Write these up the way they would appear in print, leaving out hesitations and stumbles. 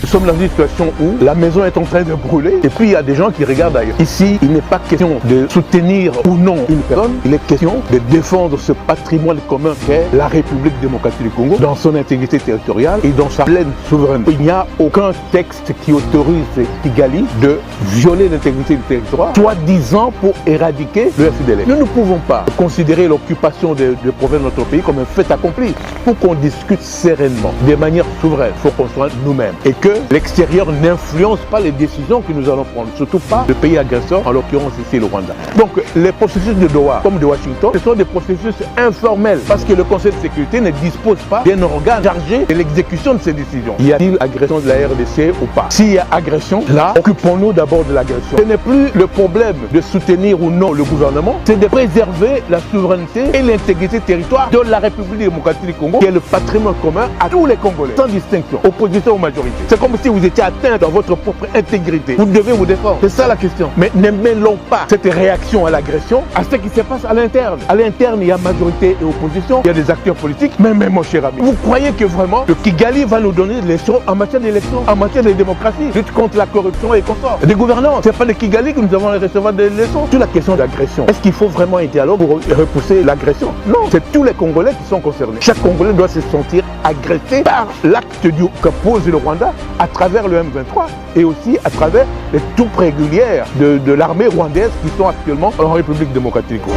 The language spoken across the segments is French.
Nous sommes dans une situation où la maison est en train de brûler et puis il y a des gens qui regardent ailleurs. Ici, il n'est pas question de soutenir ou non une personne, il est question de défendre ce patrimoine commun qu'est la République démocratique du Congo dans son intégrité territoriale et dans sa pleine souveraineté. Il n'y a aucun texte qui autorise Kigali de violer l'intégrité du territoire, soi-disant pour éradiquer le FDLR. Nous ne pouvons pas considérer l'occupation de provinces de notre pays comme un fait accompli. Pour qu'on discute sereinement, de manière souveraine, il faut qu'on soit nous-mêmes et que l'extérieur n'influence pas les décisions que nous allons prendre, surtout pas le pays agresseur, en l'occurrence ici le Rwanda. Donc les processus de Doha comme de Washington, ce sont des processus informels parce que le Conseil de sécurité ne dispose pas d'un organe chargé de l'exécution de ces décisions. Y a-t-il agression de la RDC ou pas? S'il y a agression, là, occupons-nous d'abord de l'agression. Ce n'est plus le problème de soutenir ou non le gouvernement, c'est de préserver la souveraineté et l'intégrité territoriale de la République démocratique du Congo, qui est le patrimoine commun à tous les Congolais, sans distinction, opposition ou majorité. C'est comme si vous étiez atteint dans votre propre intégrité. Vous devez vous défendre. C'est ça la question. Mais ne mêlons pas cette réaction à l'agression à ce qui se passe à l'interne. À l'interne, il y a majorité et opposition, il y a des acteurs politiques, mais même mon cher ami. Vous croyez que vraiment le Kigali va nous donner des leçons en matière d'élection, en matière de démocratie, lutte contre la corruption et consorts, des gouvernants? C'est pas le Kigali que nous avons recevoir des leçons. Sur la question d'agression, est-ce qu'il faut vraiment un dialogue pour repousser l'agression? Non, c'est tous les Congolais qui sont concernés. Chaque Congolais doit se sentir agressé par l'acte que pose le Rwanda à travers le M23 et aussi à travers les troupes régulières de l'armée rwandaise qui sont actuellement en République démocratique du Congo.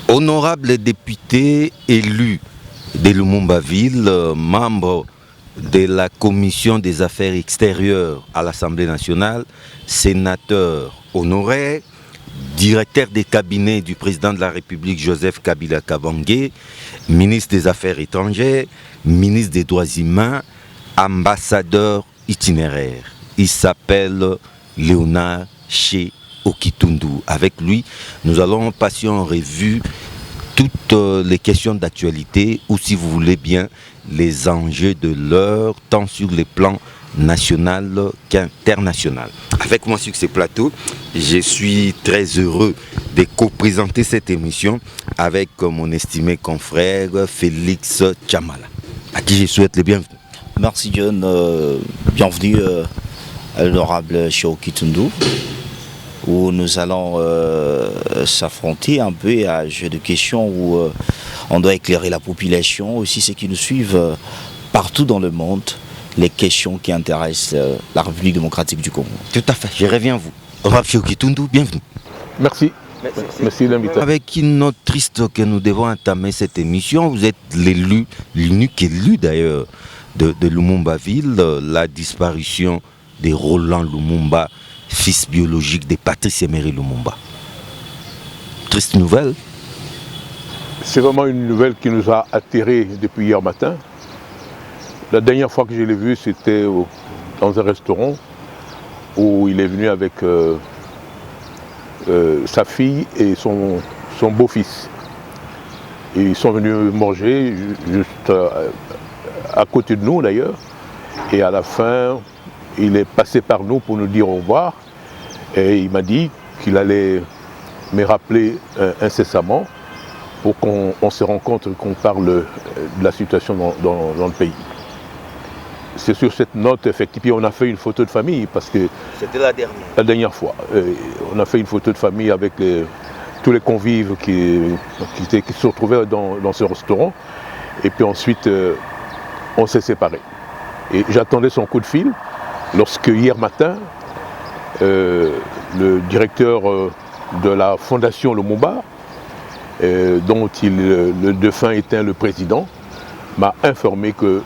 Honorable député élu de Lumumba-Ville, membre de la Commission des affaires extérieures à l'Assemblée nationale, sénateur honoraire, directeur des cabinets du président de la République Joseph Kabila Kabange, ministre des Affaires étrangères, ministre des Droits humains, ambassadeur itinéraire. Il s'appelle Léonard Che Okitundu. Avec lui, nous allons passer en revue toutes les questions d'actualité ou, si vous voulez bien, les enjeux de l'heure, tant sur les plans national qu'international. Avec moi sur ce plateau, je suis très heureux de co-présenter cette émission avec mon estimé confrère Félix Chamala, à qui je souhaite le bienvenu. Merci John, bienvenue à l'honorable Che Okitundu, où nous allons s'affronter un peu à un jeu de questions où on doit éclairer la population, aussi ceux qui nous suivent partout dans le monde, les questions qui intéressent la République démocratique du Congo. Tout à fait, je reviens à vous. Honorable Che Okitundu, bienvenue. Merci. Merci de l'invitation. Avec une note triste que nous devons entamer cette émission, vous êtes l'élu, l'unique élu d'ailleurs de Lumumba-Ville, la disparition de Roland Lumumba, fils biologique de Patrice Emery Lumumba. Triste nouvelle. C'est vraiment une nouvelle qui nous a atterrés depuis hier matin. La dernière fois que je l'ai vu, c'était dans un restaurant où il est venu avec sa fille et son beau-fils. Ils sont venus manger juste à côté de nous d'ailleurs. Et à la fin, il est passé par nous pour nous dire au revoir. Et il m'a dit qu'il allait me rappeler incessamment pour qu'on se rencontre et qu'on parle de la situation dans le pays. C'est sur cette note, effectivement, on a fait une photo de famille parce que... C'était la dernière. La dernière fois. On a fait une photo de famille avec tous les convives qui se retrouvaient dans ce restaurant. Et puis ensuite, on s'est séparés. Et j'attendais son coup de fil lorsque hier matin, le directeur de la fondation Lumumba, dont le défunt était le président, m'a informé que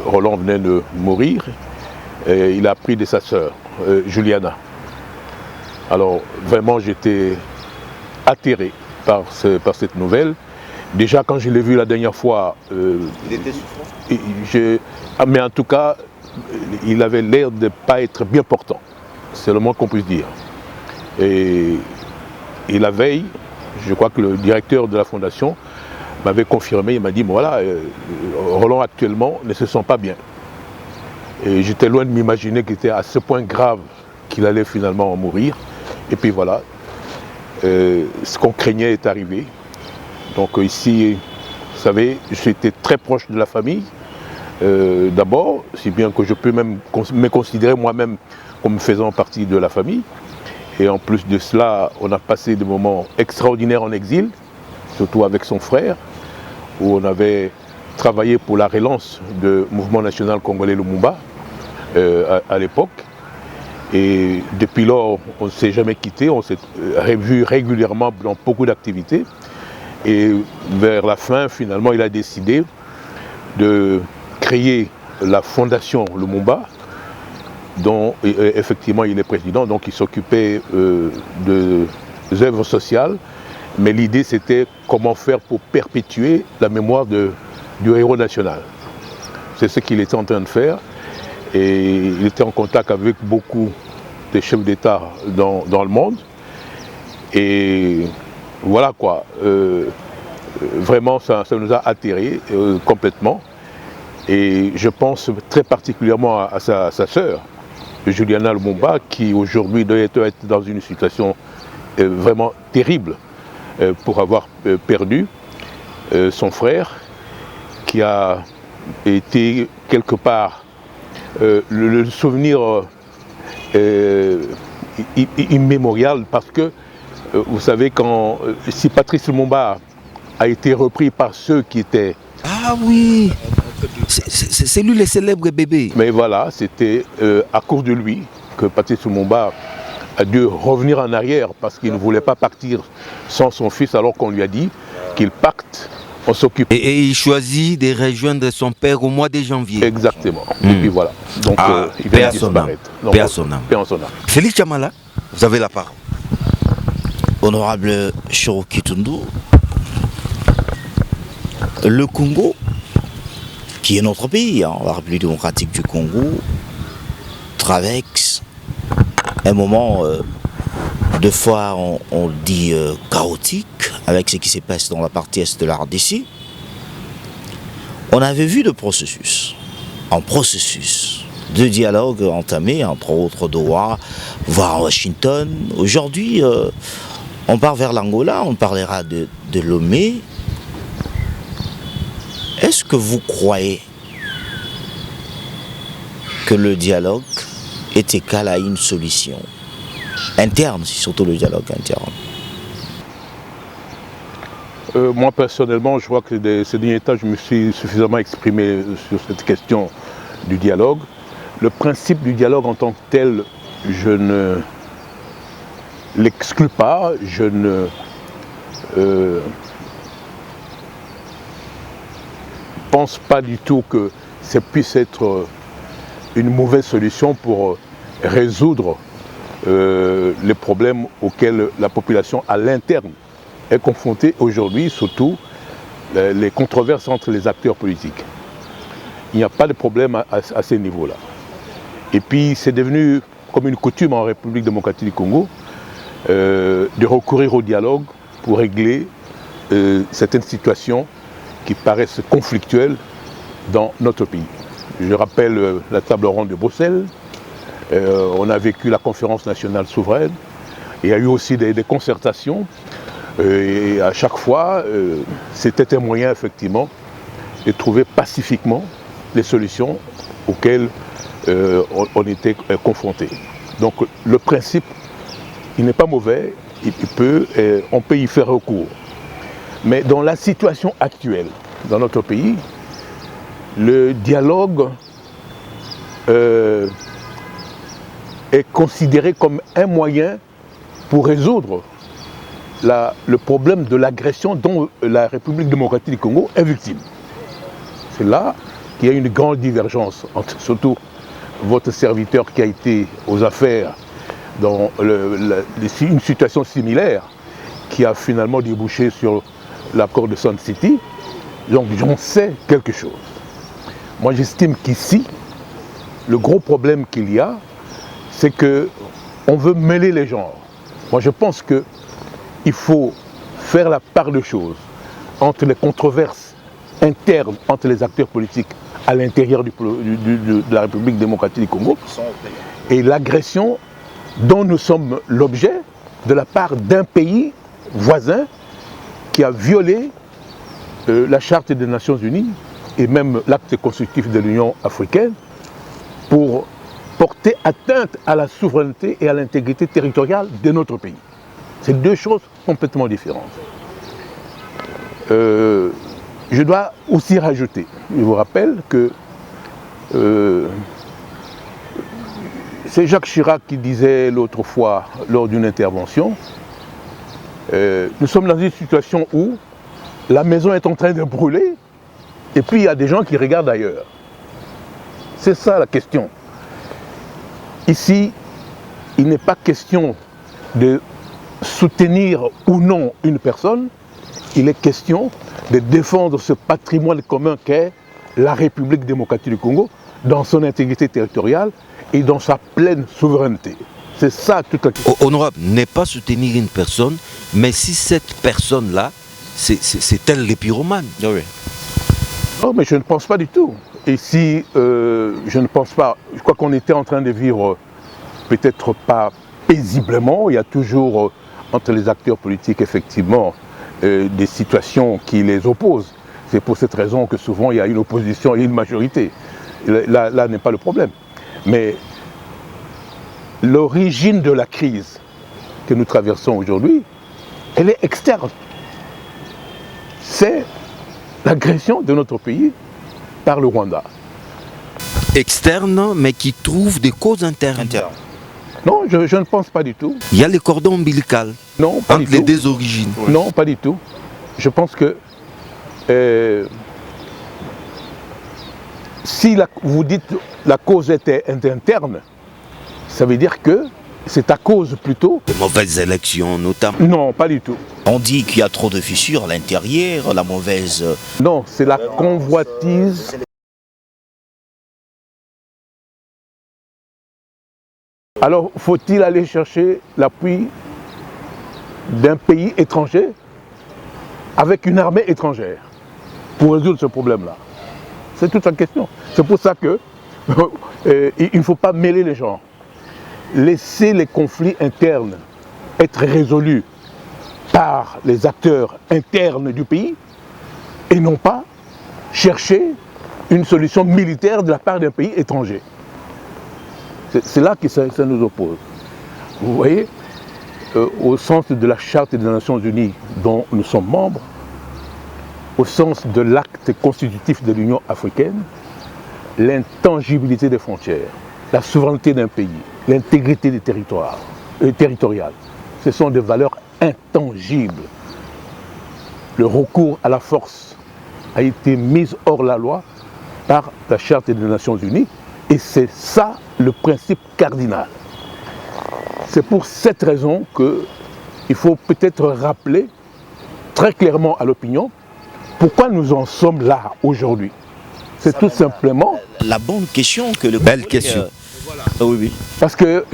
Roland venait de mourir et il a appris de sa sœur, Juliana. Alors vraiment j'étais atterré par cette nouvelle. Déjà quand je l'ai vu la dernière fois, il était souffrant. Mais en tout cas, il avait l'air de ne pas être bien portant. C'est le moins qu'on puisse dire. Et la veille, je crois que le directeur de la fondation m'avait confirmé, il m'a dit, voilà, Roland actuellement ne se sent pas bien. Et j'étais loin de m'imaginer qu'il était à ce point grave qu'il allait finalement en mourir. Et puis voilà, ce qu'on craignait est arrivé. Donc ici, vous savez, j'étais très proche de la famille. d'abord, si bien que je peux même me considérer moi-même comme faisant partie de la famille. Et en plus de cela, on a passé des moments extraordinaires en exil, surtout avec son frère, où on avait travaillé pour la relance du mouvement national congolais Lumumba à l'époque. Et depuis lors, on ne s'est jamais quitté, on s'est revu régulièrement dans beaucoup d'activités. Et vers la fin, finalement, il a décidé de créer la fondation Lumumba, dont effectivement il est président, donc il s'occupait des œuvres sociales. Mais l'idée, c'était comment faire pour perpétuer la mémoire du héros national. C'est ce qu'il était en train de faire. Et il était en contact avec beaucoup de chefs d'État dans le monde. Et voilà quoi. Vraiment, ça nous a atterrés complètement. Et je pense très particulièrement à sa sœur, Juliana Lumumba, qui aujourd'hui doit être dans une situation vraiment terrible pour avoir perdu son frère, qui a été quelque part le souvenir immémorial, parce que vous savez, si Patrice Lumumba a été repris par ceux qui étaient... Ah oui, c'est lui le célèbre bébé. Mais voilà, c'était à cause de lui que Patrice Lumumba a dû revenir en arrière, parce qu'il ne voulait pas partir sans son fils, alors qu'on lui a dit qu'il parte, on s'occupe. Et il choisit de rejoindre son père au mois de janvier. Exactement. Et puis voilà. Donc il vient de disparaître. Paix à son âme. Félix Chamala, vous avez la parole. Honorable Choro Kitundu, le Congo, qui est notre pays, la République démocratique du Congo, traverse un moment, deux fois on dit chaotique, avec ce qui se passe dans la partie est de la RDC. On avait vu un processus de dialogue entamé, entre autres Doha, voire Washington. Aujourd'hui, on part vers l'Angola, on parlera de Lomé. Est-ce que vous croyez que le dialogue est égal à une solution interne, surtout le dialogue interne? Moi personnellement, je crois que ces derniers temps, je me suis suffisamment exprimé sur cette question du dialogue. Le principe du dialogue en tant que tel, je ne l'exclus pas, je ne pense pas du tout que ça puisse être une mauvaise solution pour résoudre les problèmes auxquels la population à l'interne est confrontée aujourd'hui, surtout les controverses entre les acteurs politiques. Il n'y a pas de problème à ce niveau-là. Et puis c'est devenu comme une coutume en République démocratique du Congo de recourir au dialogue pour régler certaines situations qui paraissent conflictuelles dans notre pays. Je rappelle la table ronde de Bruxelles, on a vécu la conférence nationale souveraine, il y a eu aussi des concertations, et à chaque fois, c'était un moyen effectivement de trouver pacifiquement les solutions auxquelles on était confrontés. Donc le principe, il n'est pas mauvais, on peut y faire recours. Mais dans la situation actuelle, dans notre pays, le dialogue est considéré comme un moyen pour résoudre le problème de l'agression dont la République démocratique du Congo est victime. C'est là qu'il y a une grande divergence entre surtout votre serviteur qui a été aux affaires dans une situation similaire qui a finalement débouché sur l'accord de Sun City. Donc j'en sais quelque chose. Moi j'estime qu'ici, le gros problème qu'il y a, c'est qu'on veut mêler les genres. Moi je pense qu'il faut faire la part de choses entre les controverses internes entre les acteurs politiques à l'intérieur de la République démocratique du Congo et l'agression dont nous sommes l'objet de la part d'un pays voisin qui a violé la Charte des Nations Unies et même l'acte constitutif de l'Union africaine pour porter atteinte à la souveraineté et à l'intégrité territoriale de notre pays. C'est deux choses complètement différentes. Je dois aussi rajouter, je vous rappelle que c'est Jacques Chirac qui disait l'autre fois lors d'une intervention, nous sommes dans une situation où la maison est en train de brûler et puis il y a des gens qui regardent ailleurs. C'est ça la question. Ici, il n'est pas question de soutenir ou non une personne, il est question de défendre ce patrimoine commun qu'est la République démocratique du Congo dans son intégrité territoriale et dans sa pleine souveraineté. C'est ça toute la question. Honorable, n'est pas soutenir une personne, mais si cette personne-là, c'est elle les pyromanes. Oui. Non, mais je ne pense pas du tout. Et si je ne pense pas, je crois qu'on était en train de vivre, peut-être pas paisiblement, il y a toujours entre les acteurs politiques, effectivement, des situations qui les opposent. C'est pour cette raison que souvent il y a une opposition et une majorité. Là n'est pas le problème. Mais l'origine de la crise que nous traversons aujourd'hui, elle est externe. C'est l'agression de notre pays par le Rwanda. Externe, mais qui trouve des causes internes. Non, je ne pense pas du tout. Il y a les cordons ombilicaux Non, pas entre du les tout. deux origines. Non, pas du tout. Je pense que si vous dites la cause était interne, ça veut dire que c'est à cause plutôt... De mauvaises élections notamment. Non, pas du tout. On dit qu'il y a trop de fissures à l'intérieur, la mauvaise... Non, c'est la convoitise. Alors, faut-il aller chercher l'appui d'un pays étranger avec une armée étrangère pour résoudre ce problème-là? C'est toute la question. C'est pour ça que il ne faut pas mêler les gens. Laisser les conflits internes être résolus par les acteurs internes du pays et non pas chercher une solution militaire de la part d'un pays étranger. C'est là que ça nous oppose. Vous voyez, au sens de la Charte des Nations Unies dont nous sommes membres, au sens de l'acte constitutif de l'Union africaine, l'intangibilité des frontières, la souveraineté d'un pays, l'intégrité des territoires, territoriale, ce sont des valeurs intangibles. Le recours à la force a été mis hors la loi par la Charte des Nations Unies et c'est ça le principe cardinal. C'est pour cette raison qu'il faut peut-être rappeler très clairement à l'opinion pourquoi nous en sommes là aujourd'hui. C'est tout simplement... La bonne question que le... Belle question. Oui, oui. Parce que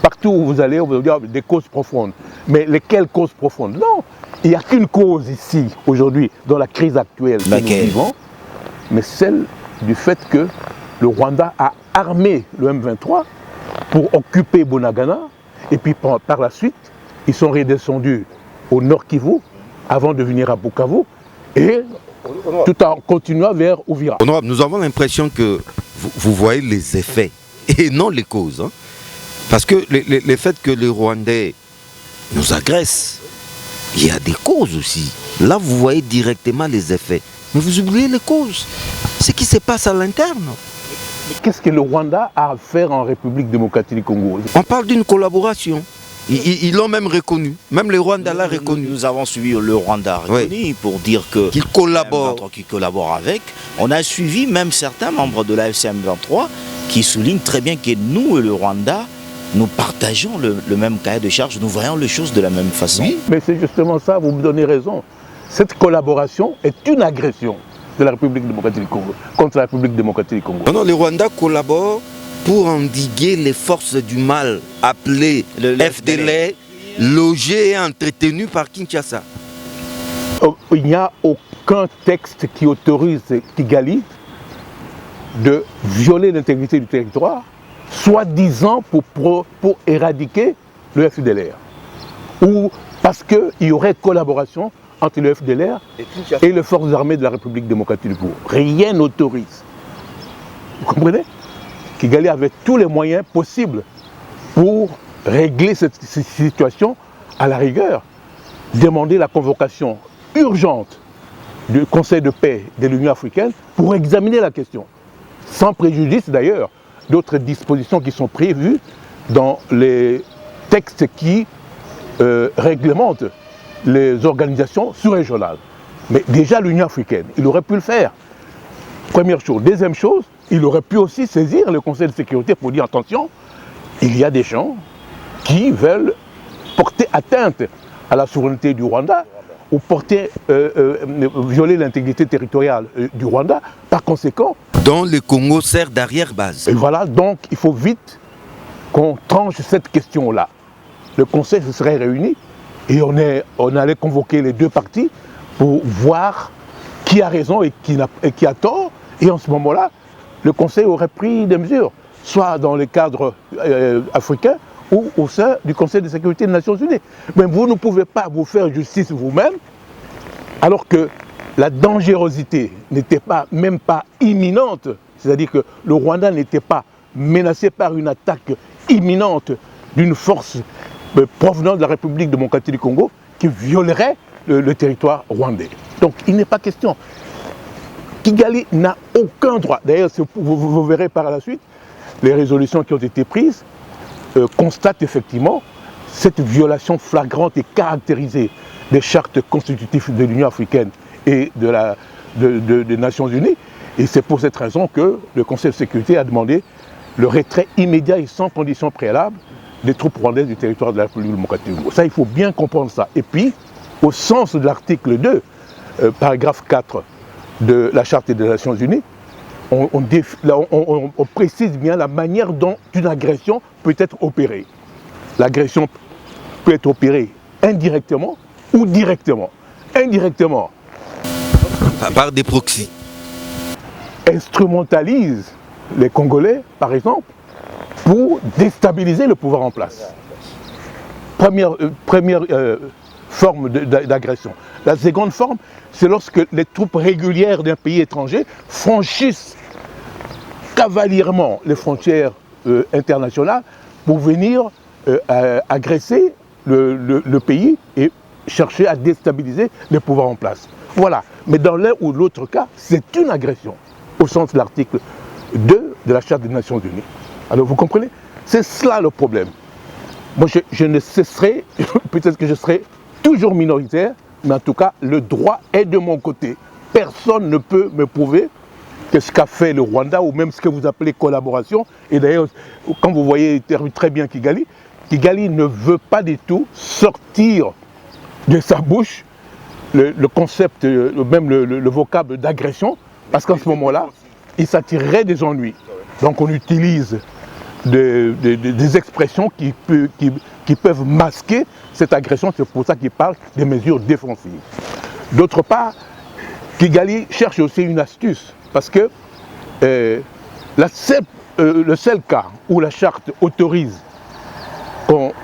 partout où vous allez, on va vous dire des causes profondes. Mais lesquelles causes profondes? Non, il n'y a qu'une cause ici, aujourd'hui, dans la crise actuelle que nous vivons, mais celle du fait que le Rwanda a armé le M23 pour occuper Bunagana, et puis par la suite, ils sont redescendus au Nord Kivu, avant de venir à Bukavu, et tout en continuant vers Uvira. Honorable, nous avons l'impression que vous voyez les effets et non les causes. Hein. Parce que le fait que les Rwandais nous agressent, il y a des causes aussi. Là, vous voyez directement les effets. Mais vous oubliez les causes. Ce qui se passe à l'interne. Qu'est-ce que le Rwanda a à faire en République démocratique du Congo? On parle d'une collaboration. Ils l'ont même reconnu. Même le Rwanda l'a reconnu. Nous avons suivi le Rwanda reconnu pour dire qu'il collabore. Qu'il collabore avec. On a suivi même certains membres de la FCM23 qui soulignent très bien que nous et le Rwanda, nous partageons le même cahier de charges, nous voyons les choses de la même façon. Oui, mais c'est justement ça, vous me donnez raison. Cette collaboration est une agression de la République démocratique du Congo, contre la République démocratique du Congo. Non, le Rwanda collabore pour endiguer les forces du mal appelées le FDLR, logées et entretenues par Kinshasa. Il n'y a aucun texte qui autorise Kigali de violer l'intégrité du territoire, soi-disant pour éradiquer le FDLR. Ou parce qu'il y aurait collaboration entre le FDLR et les forces armées de la République démocratique du Congo. Rien n'autorise. Vous comprenez? Kigali avait tous les moyens possibles pour régler cette situation à la rigueur. Demander la convocation urgente du Conseil de paix de l'Union africaine pour examiner la question. Sans préjudice d'ailleurs d'autres dispositions qui sont prévues dans les textes qui réglementent les organisations sous-régionales. Mais déjà l'Union africaine, il aurait pu le faire. Première chose. Deuxième chose, il aurait pu aussi saisir le Conseil de sécurité pour dire attention, il y a des gens qui veulent porter atteinte à la souveraineté du Rwanda ou violer l'intégrité territoriale du Rwanda. Par conséquent, dont le Congo sert d'arrière-base. Et voilà, donc il faut vite qu'on tranche cette question-là. Le Conseil se serait réuni et on allait convoquer les deux parties pour voir qui a raison et qui a tort. Et en ce moment-là, le Conseil aurait pris des mesures, soit dans le cadre africain ou au sein du Conseil de sécurité des Nations Unies. Mais vous ne pouvez pas vous faire justice vous-même, alors que la dangerosité n'était même pas imminente, c'est-à-dire que le Rwanda n'était pas menacé par une attaque imminente d'une force provenant de la République démocratique du Congo qui violerait le territoire rwandais. Donc il n'est pas question. Kigali n'a aucun droit. D'ailleurs, vous verrez par la suite, les résolutions qui ont été prises constatent effectivement cette violation flagrante et caractérisée des chartes constitutives de l'Union africaine et des Nations Unies. Et c'est pour cette raison que le Conseil de sécurité a demandé le retrait immédiat et sans condition préalable des troupes rwandaises du territoire de la République démocratique du Congo. Ça, il faut bien comprendre ça. Et puis, au sens de l'article 2, paragraphe 4 de la Charte des Nations Unies, on précise bien la manière dont une agression peut être opérée. L'agression peut être opérée indirectement ou directement. Indirectement. Par des proxys. Instrumentalise les Congolais, par exemple, pour déstabiliser le pouvoir en place. Première forme d'agression. La seconde forme, c'est lorsque les troupes régulières d'un pays étranger franchissent cavalierement les frontières internationales pour venir agresser le pays et chercher à déstabiliser le pouvoir en place. Voilà. Mais dans l'un ou l'autre cas, c'est une agression, au sens de l'article 2 de la Charte des Nations Unies. Alors vous comprenez? C'est cela le problème. Moi je ne cesserai, peut-être que je serai toujours minoritaire, mais en tout cas le droit est de mon côté. Personne ne peut me prouver que ce qu'a fait le Rwanda, ou même ce que vous appelez collaboration, et d'ailleurs quand vous voyez très bien Kigali, Kigali ne veut pas du tout sortir de sa bouche le concept, même le vocable d'agression, parce qu'en ce moment-là, il s'attirerait des ennuis. Donc on utilise des expressions qui peuvent masquer cette agression, c'est pour ça qu'il parle des mesures défensives. D'autre part, Kigali cherche aussi une astuce, parce que le seul cas où la charte autorise qu'on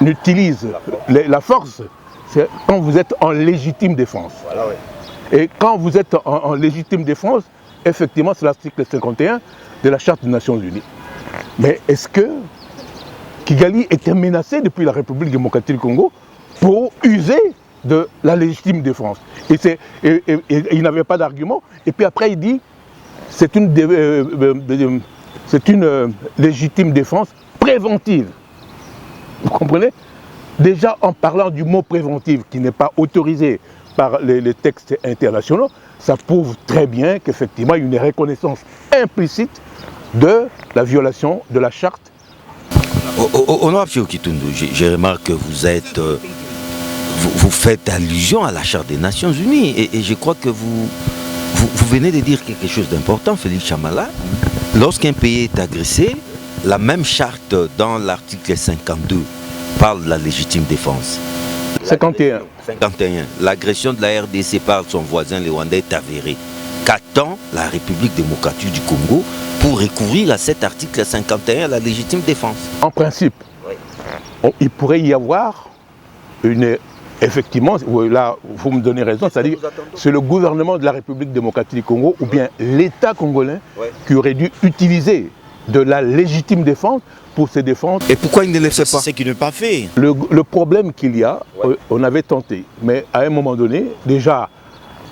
utilise la force, c'est quand vous êtes en légitime défense. Voilà, oui. Et quand vous êtes en légitime défense, effectivement, c'est l'article 51 de la Charte des Nations Unies. Mais est-ce que Kigali était menacé depuis la République démocratique du Congo pour user de la légitime défense? Et il n'avait pas d'argument. Et puis après, il dit c'est une légitime défense préventive. Vous comprenez? Déjà en parlant du mot préventive qui n'est pas autorisé par les textes internationaux, ça prouve très bien qu'effectivement il y a une reconnaissance implicite de la violation de la charte. Honorable Cheo Kitundu, je remarque que vous faites allusion à la Charte des Nations Unies et je crois que vous venez de dire quelque chose d'important, Félix Chamala. Lorsqu'un pays est agressé, la même charte dans l'article 52 parle de la légitime défense. 51. L'agression de la RDC par son voisin le Rwanda est avérée. Qu'attend la République démocratique du Congo pour recourir à cet article 51, la légitime défense? En principe, il pourrait y avoir une effectivement, là, vous me donnez raison, c'est-à-dire c'est le gouvernement de la République démocratique du Congo ou bien l'État congolais qui aurait dû utiliser de la légitime défense pour se défendre. Et pourquoi il ne le fait pas? C'est qu'il n'est pas fait. Le problème qu'il y a, on avait tenté, mais à un moment donné, déjà,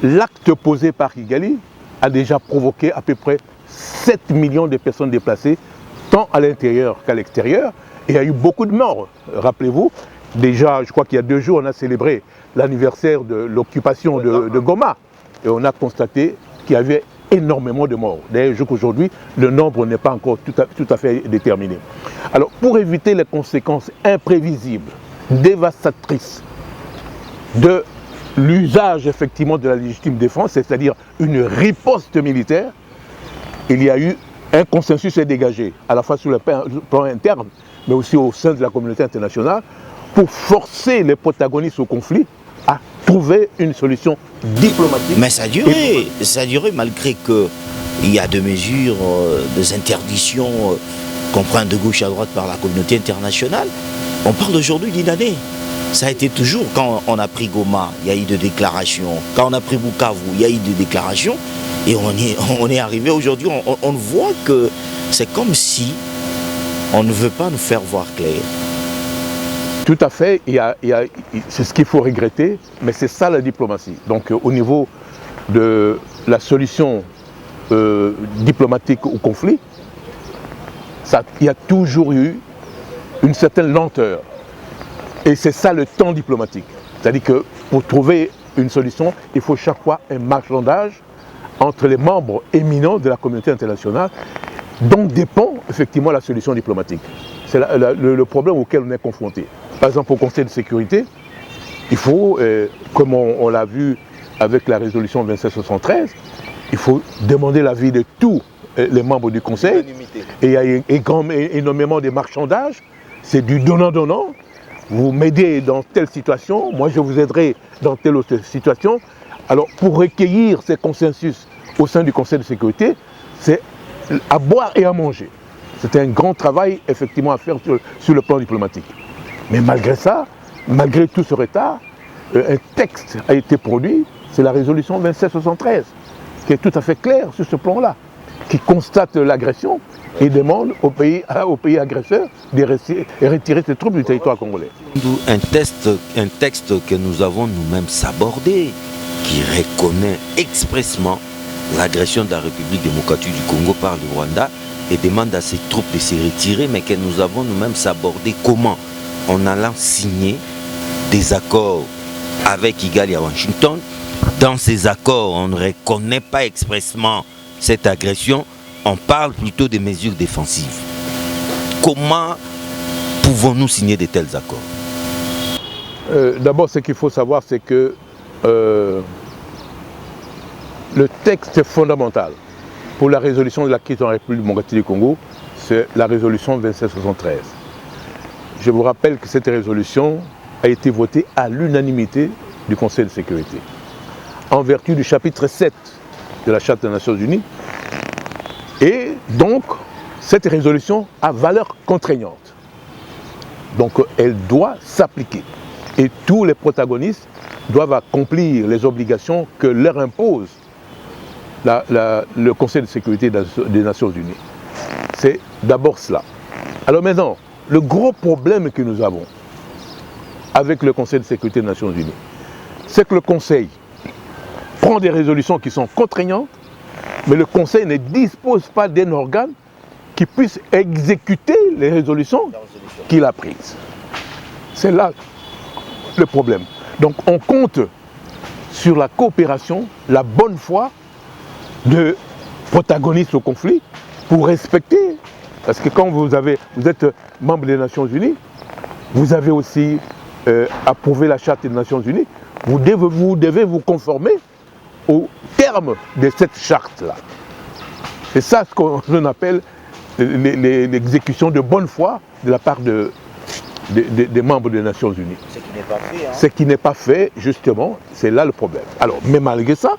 l'acte posé par Kigali a déjà provoqué à peu près 7 millions de personnes déplacées, tant à l'intérieur qu'à l'extérieur, et il y a eu beaucoup de morts. Rappelez-vous, déjà, je crois qu'il y a 2 jours, on a célébré l'anniversaire de l'occupation de Goma, et on a constaté qu'il y avait énormément de morts. D'ailleurs, jusqu'aujourd'hui, le nombre n'est pas encore tout à fait déterminé. Alors, pour éviter les conséquences imprévisibles, dévastatrices de l'usage effectivement de la légitime défense, c'est-à-dire une riposte militaire, il y a eu un consensus est dégagé, à la fois sur le plan interne, mais aussi au sein de la communauté internationale, pour forcer les protagonistes au conflit à trouver une solution diplomatique. Mais ça a duré malgré qu'il y a des mesures, des interdictions qu'on prend de gauche à droite par la communauté internationale. On parle aujourd'hui d'une année. Ça a été toujours, quand on a pris Goma, il y a eu des déclarations. Quand on a pris Bukavu, il y a eu des déclarations. Et on est arrivé aujourd'hui, on voit que c'est comme si on ne veut pas nous faire voir clair. Tout à fait, c'est ce qu'il faut regretter, mais c'est ça la diplomatie. Donc au niveau de la solution diplomatique au conflit, il y a toujours eu une certaine lenteur. Et c'est ça le temps diplomatique. C'est-à-dire que pour trouver une solution, il faut chaque fois un marchandage entre les membres éminents de la communauté internationale, dont dépend effectivement la solution diplomatique. C'est le problème auquel on est confronté. Par exemple, au Conseil de sécurité, il faut, comme on l'a vu avec la résolution 2773, il faut demander l'avis de tous les membres du Conseil. Et il y a énormément de marchandages, c'est du donnant-donnant. Vous m'aidez dans telle situation, moi je vous aiderai dans telle autre situation. Alors pour recueillir ces consensus au sein du Conseil de sécurité, c'est à boire et à manger. C'est un grand travail effectivement à faire sur le plan diplomatique. Mais malgré ça, malgré tout ce retard, un texte a été produit, c'est la résolution 2773, qui est tout à fait claire sur ce plan-là, qui constate l'agression et demande au pays agresseur de retirer ses troupes du territoire congolais. Un texte que nous avons nous-mêmes sabordé, qui reconnaît expressément l'agression de la République démocratique du Congo par le Rwanda et demande à ses troupes de se retirer, mais que nous avons nous-mêmes sabordé. Comment? En allant signer des accords avec Kigali à Washington. Dans ces accords, on ne reconnaît pas expressément cette agression, on parle plutôt des mesures défensives. Comment pouvons-nous signer de tels accords? D'abord, ce qu'il faut savoir, c'est que le texte fondamental pour la résolution de la crise en République démocratique du Congo, c'est la résolution 2773. Je vous rappelle que cette résolution a été votée à l'unanimité du Conseil de sécurité, en vertu du chapitre 7 de la Charte des Nations Unies. Et donc, cette résolution a valeur contraignante. Donc, elle doit s'appliquer. Et tous les protagonistes doivent accomplir les obligations que leur impose le Conseil de sécurité des Nations Unies. C'est d'abord cela. Alors maintenant, le gros problème que nous avons avec le Conseil de sécurité des Nations Unies, c'est que le Conseil prend des résolutions qui sont contraignantes, mais le Conseil ne dispose pas d'un organe qui puisse exécuter les résolutions qu'il a prises. C'est là le problème. Donc on compte sur la coopération, la bonne foi de protagonistes au conflit pour respecter, parce que quand vous êtes membre des Nations Unies, vous avez aussi approuvé la Charte des Nations Unies, vous devez vous conformer au terme de cette charte-là. C'est ça ce qu'on appelle l'exécution de bonne foi de la part des membres des Nations Unies. Ce qui n'est pas fait. Ce qui n'est pas fait, justement, c'est là le problème. Alors, mais malgré ça,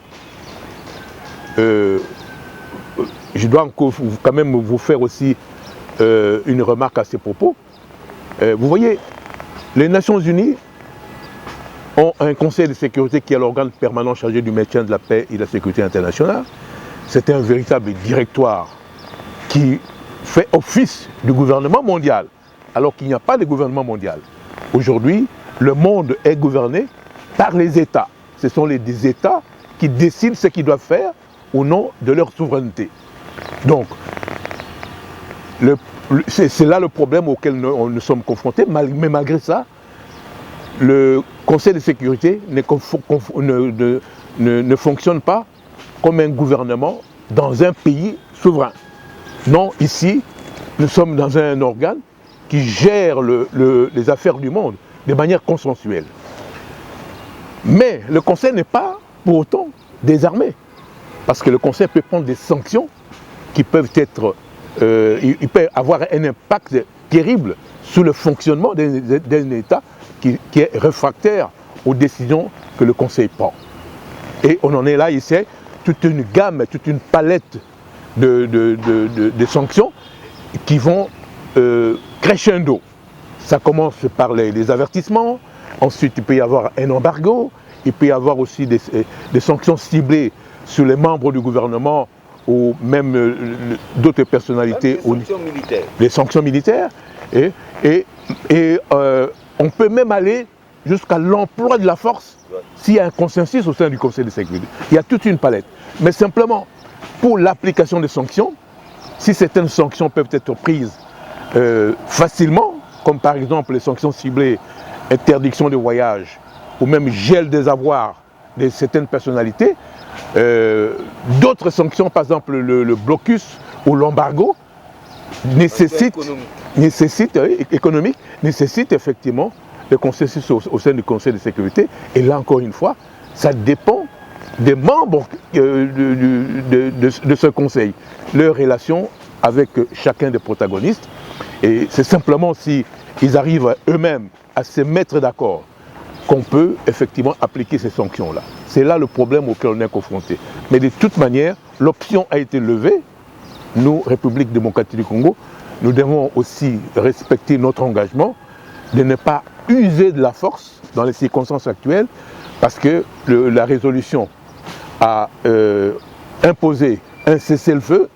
je dois encore quand même vous faire aussi une remarque à ces propos. Vous voyez, les Nations Unies ont un conseil de sécurité qui est l'organe permanent chargé du maintien de la paix et de la sécurité internationale. C'est un véritable directoire qui fait office du gouvernement mondial, alors qu'il n'y a pas de gouvernement mondial. Aujourd'hui, le monde est gouverné par les États. Ce sont les États qui décident ce qu'ils doivent faire au nom de leur souveraineté. Donc, c'est là le problème auquel nous sommes confrontés, mais malgré ça, le Conseil de sécurité ne fonctionne pas comme un gouvernement dans un pays souverain. Non, ici, nous sommes dans un organe qui gère les affaires du monde de manière consensuelle. Mais le Conseil n'est pas pour autant désarmé, parce que le Conseil peut prendre des sanctions qui peuvent être, il peut avoir un impact terrible sur le fonctionnement d'un État qui est réfractaire aux décisions que le Conseil prend. Et on en est là, ici, toute une gamme, toute une palette de sanctions qui vont crescendo. Ça commence par les avertissements, ensuite il peut y avoir un embargo, il peut y avoir aussi des sanctions ciblées sur les membres du gouvernement ou même d'autres personnalités. Des sanctions militaires. Et on peut même aller jusqu'à l'emploi de la force s'il y a un consensus au sein du Conseil de sécurité. Il y a toute une palette. Mais simplement, pour l'application des sanctions, si certaines sanctions peuvent être prises facilement, comme par exemple les sanctions ciblées, interdiction de voyage, ou même gel des avoirs de certaines personnalités, d'autres sanctions, par exemple le blocus ou l'embargo, nécessitent effectivement le consensus au sein du Conseil de sécurité. Et là, encore une fois, ça dépend des membres de ce Conseil, leur relation avec chacun des protagonistes. Et c'est simplement si ils arrivent eux-mêmes à se mettre d'accord qu'on peut effectivement appliquer ces sanctions-là. C'est là le problème auquel on est confronté. Mais de toute manière, l'option a été levée. Nous, République démocratique du Congo, nous devons aussi respecter notre engagement de ne pas user de la force dans les circonstances actuelles, parce que la résolution a imposé un cessez-le-feu,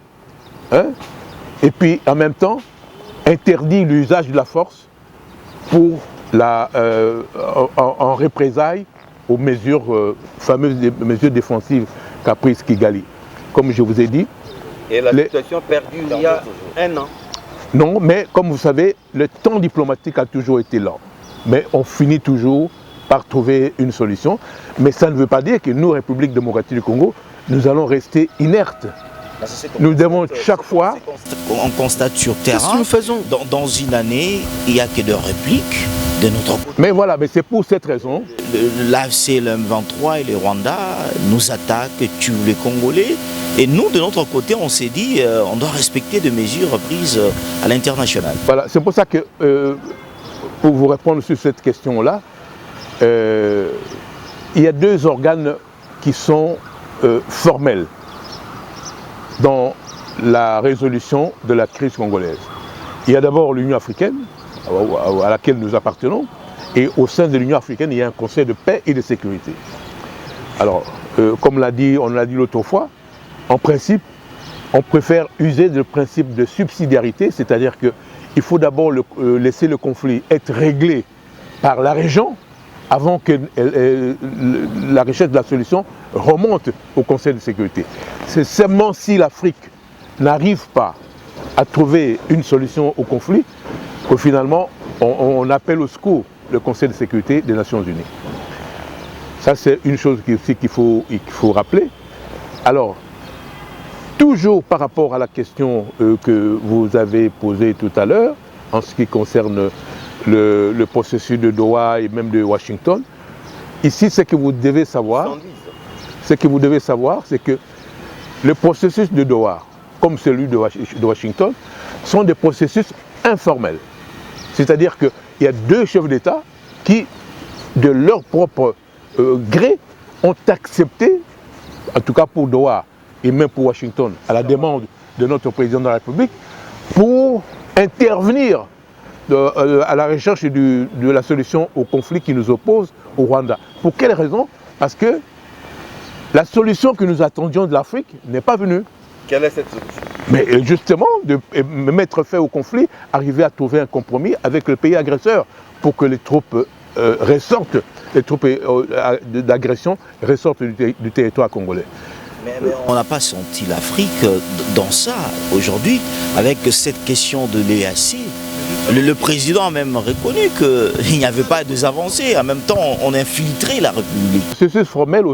hein, et puis en même temps interdit l'usage de la force pour en représailles aux mesures, fameuses mesures défensives qu'a prises Kigali. Comme je vous ai dit. Et la situation perdue il y a un an. Non, mais comme vous savez, le temps diplomatique a toujours été lent. Mais on finit toujours par trouver une solution. Mais ça ne veut pas dire que nous, République démocratique du Congo, nous allons rester inertes. Nous devons chaque fois... On constate sur terrain, nous faisons dans une année, il n'y a que de répliques de notre côté. Mais voilà, mais c'est pour cette raison. L'AFC, le M23 et les Rwandais nous attaquent, tuent les Congolais. Et nous, de notre côté, on s'est dit on doit respecter des mesures prises à l'international. Voilà, c'est pour ça que, pour vous répondre sur cette question-là, il y a deux organes qui sont formels dans la résolution de la crise congolaise. Il y a d'abord l'Union africaine, à laquelle nous appartenons, et au sein de l'Union africaine, il y a un conseil de paix et de sécurité. Alors, comme on l'a dit l'autre fois, en principe, on préfère user du principe de subsidiarité, c'est-à-dire qu'il faut d'abord laisser le conflit être réglé par la région avant que la richesse de la solution remonte au Conseil de sécurité. C'est seulement si l'Afrique n'arrive pas à trouver une solution au conflit que finalement on appelle au secours le Conseil de sécurité des Nations Unies. Ça, c'est une chose qu'il faut rappeler. Alors, toujours par rapport à la question que vous avez posée tout à l'heure, en ce qui concerne le processus de Doha et même de Washington, ici, ce que vous devez savoir, c'est que le processus de Doha, comme celui de Washington, sont des processus informels. C'est-à-dire qu'il y a deux chefs d'État qui, de leur propre gré, ont accepté, en tout cas pour Doha et même pour Washington, à la demande de notre président de la République, pour intervenir à la recherche de la solution au conflit qui nous oppose au Rwanda. Pour quelle raison? Parce que la solution que nous attendions de l'Afrique n'est pas venue. Quelle est cette solution? Mais justement, de mettre fin au conflit, arriver à trouver un compromis avec le pays agresseur pour que les troupes ressortent, les troupes d'agression ressortent du territoire congolais. Mais on n'a pas senti l'Afrique dans ça aujourd'hui, avec cette question de l'EAC. Le président a même reconnu qu'il n'y avait pas de avancées. En même temps, on infiltrait la République. Le processus formel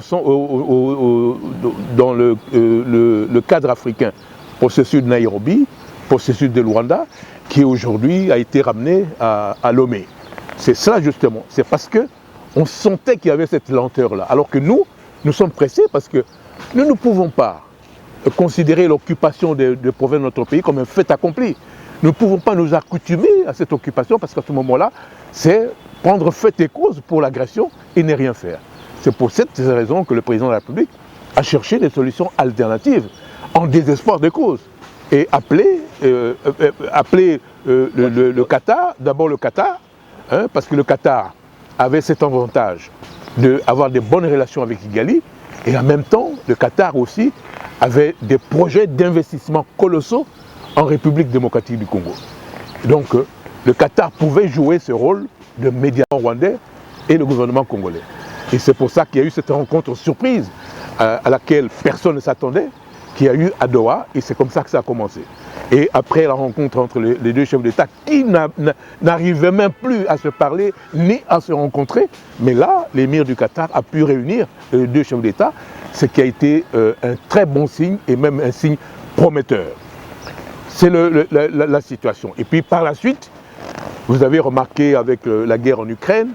dans le cadre africain, processus de Nairobi, processus de Luanda, qui aujourd'hui a été ramené à Lomé. C'est ça justement, c'est parce qu'on sentait qu'il y avait cette lenteur-là. Alors que nous sommes pressés parce que nous ne pouvons pas considérer l'occupation des provinces de notre pays comme un fait accompli. Nous ne pouvons pas nous accoutumer à cette occupation parce qu'à ce moment-là, c'est prendre fait et cause pour l'agression et ne rien faire. C'est pour cette raison que le président de la République a cherché des solutions alternatives en désespoir de cause et appelé le Qatar, d'abord le Qatar, hein, parce que le Qatar avait cet avantage d'avoir des bonnes relations avec Kigali et en même temps, le Qatar aussi avait des projets d'investissement colossaux en République démocratique du Congo. Donc, le Qatar pouvait jouer ce rôle de médiateur rwandais et le gouvernement congolais. Et c'est pour ça qu'il y a eu cette rencontre surprise à laquelle personne ne s'attendait, qu'il y a eu à Doha, et c'est comme ça que ça a commencé. Et après la rencontre entre les deux chefs d'État, qui n'arrivaient même plus à se parler ni à se rencontrer, mais là, l'émir du Qatar a pu réunir les deux chefs d'État, ce qui a été un très bon signe et même un signe prometteur. C'est la situation. Et puis par la suite, vous avez remarqué avec la guerre en Ukraine,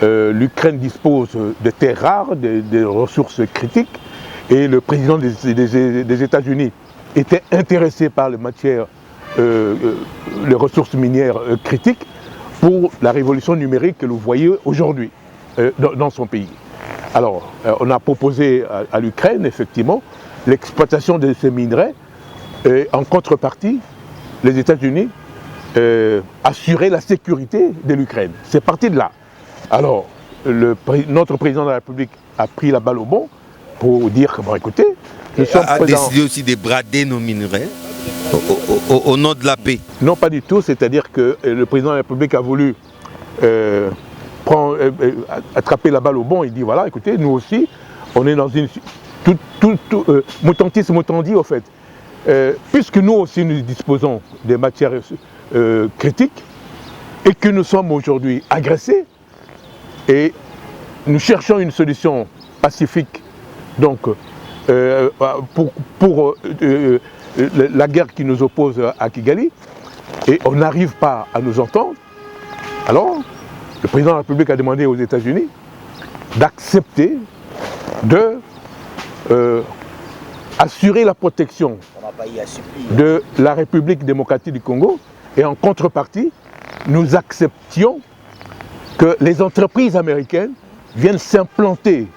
l'Ukraine dispose de terres rares, de ressources critiques, et le président des États-Unis était intéressé par les matières, les ressources minières critiques pour la révolution numérique que vous voyez aujourd'hui dans son pays. Alors, on a proposé à l'Ukraine, effectivement, l'exploitation de ces minerais. Et en contrepartie, les États-Unis assuraient la sécurité de l'Ukraine. C'est parti de là. Alors, notre président de la République a pris la balle au bond pour dire que, bon, écoutez, nous sommes a décidé aussi de brader nos minerais au nom de la paix. Non, pas du tout. C'est-à-dire que le président de la République a voulu attraper la balle au bond et dit, voilà, écoutez, nous aussi, on est dans une... Mutantis mutandi, au fait. Puisque nous aussi nous disposons des matières critiques et que nous sommes aujourd'hui agressés et nous cherchons une solution pacifique donc, pour la guerre qui nous oppose à Kigali et on n'arrive pas à nous entendre, alors le président de la République a demandé aux États-Unis d'accepter de assurer la protection de la République démocratique du Congo et en contrepartie, nous acceptions que les entreprises américaines viennent s'implanter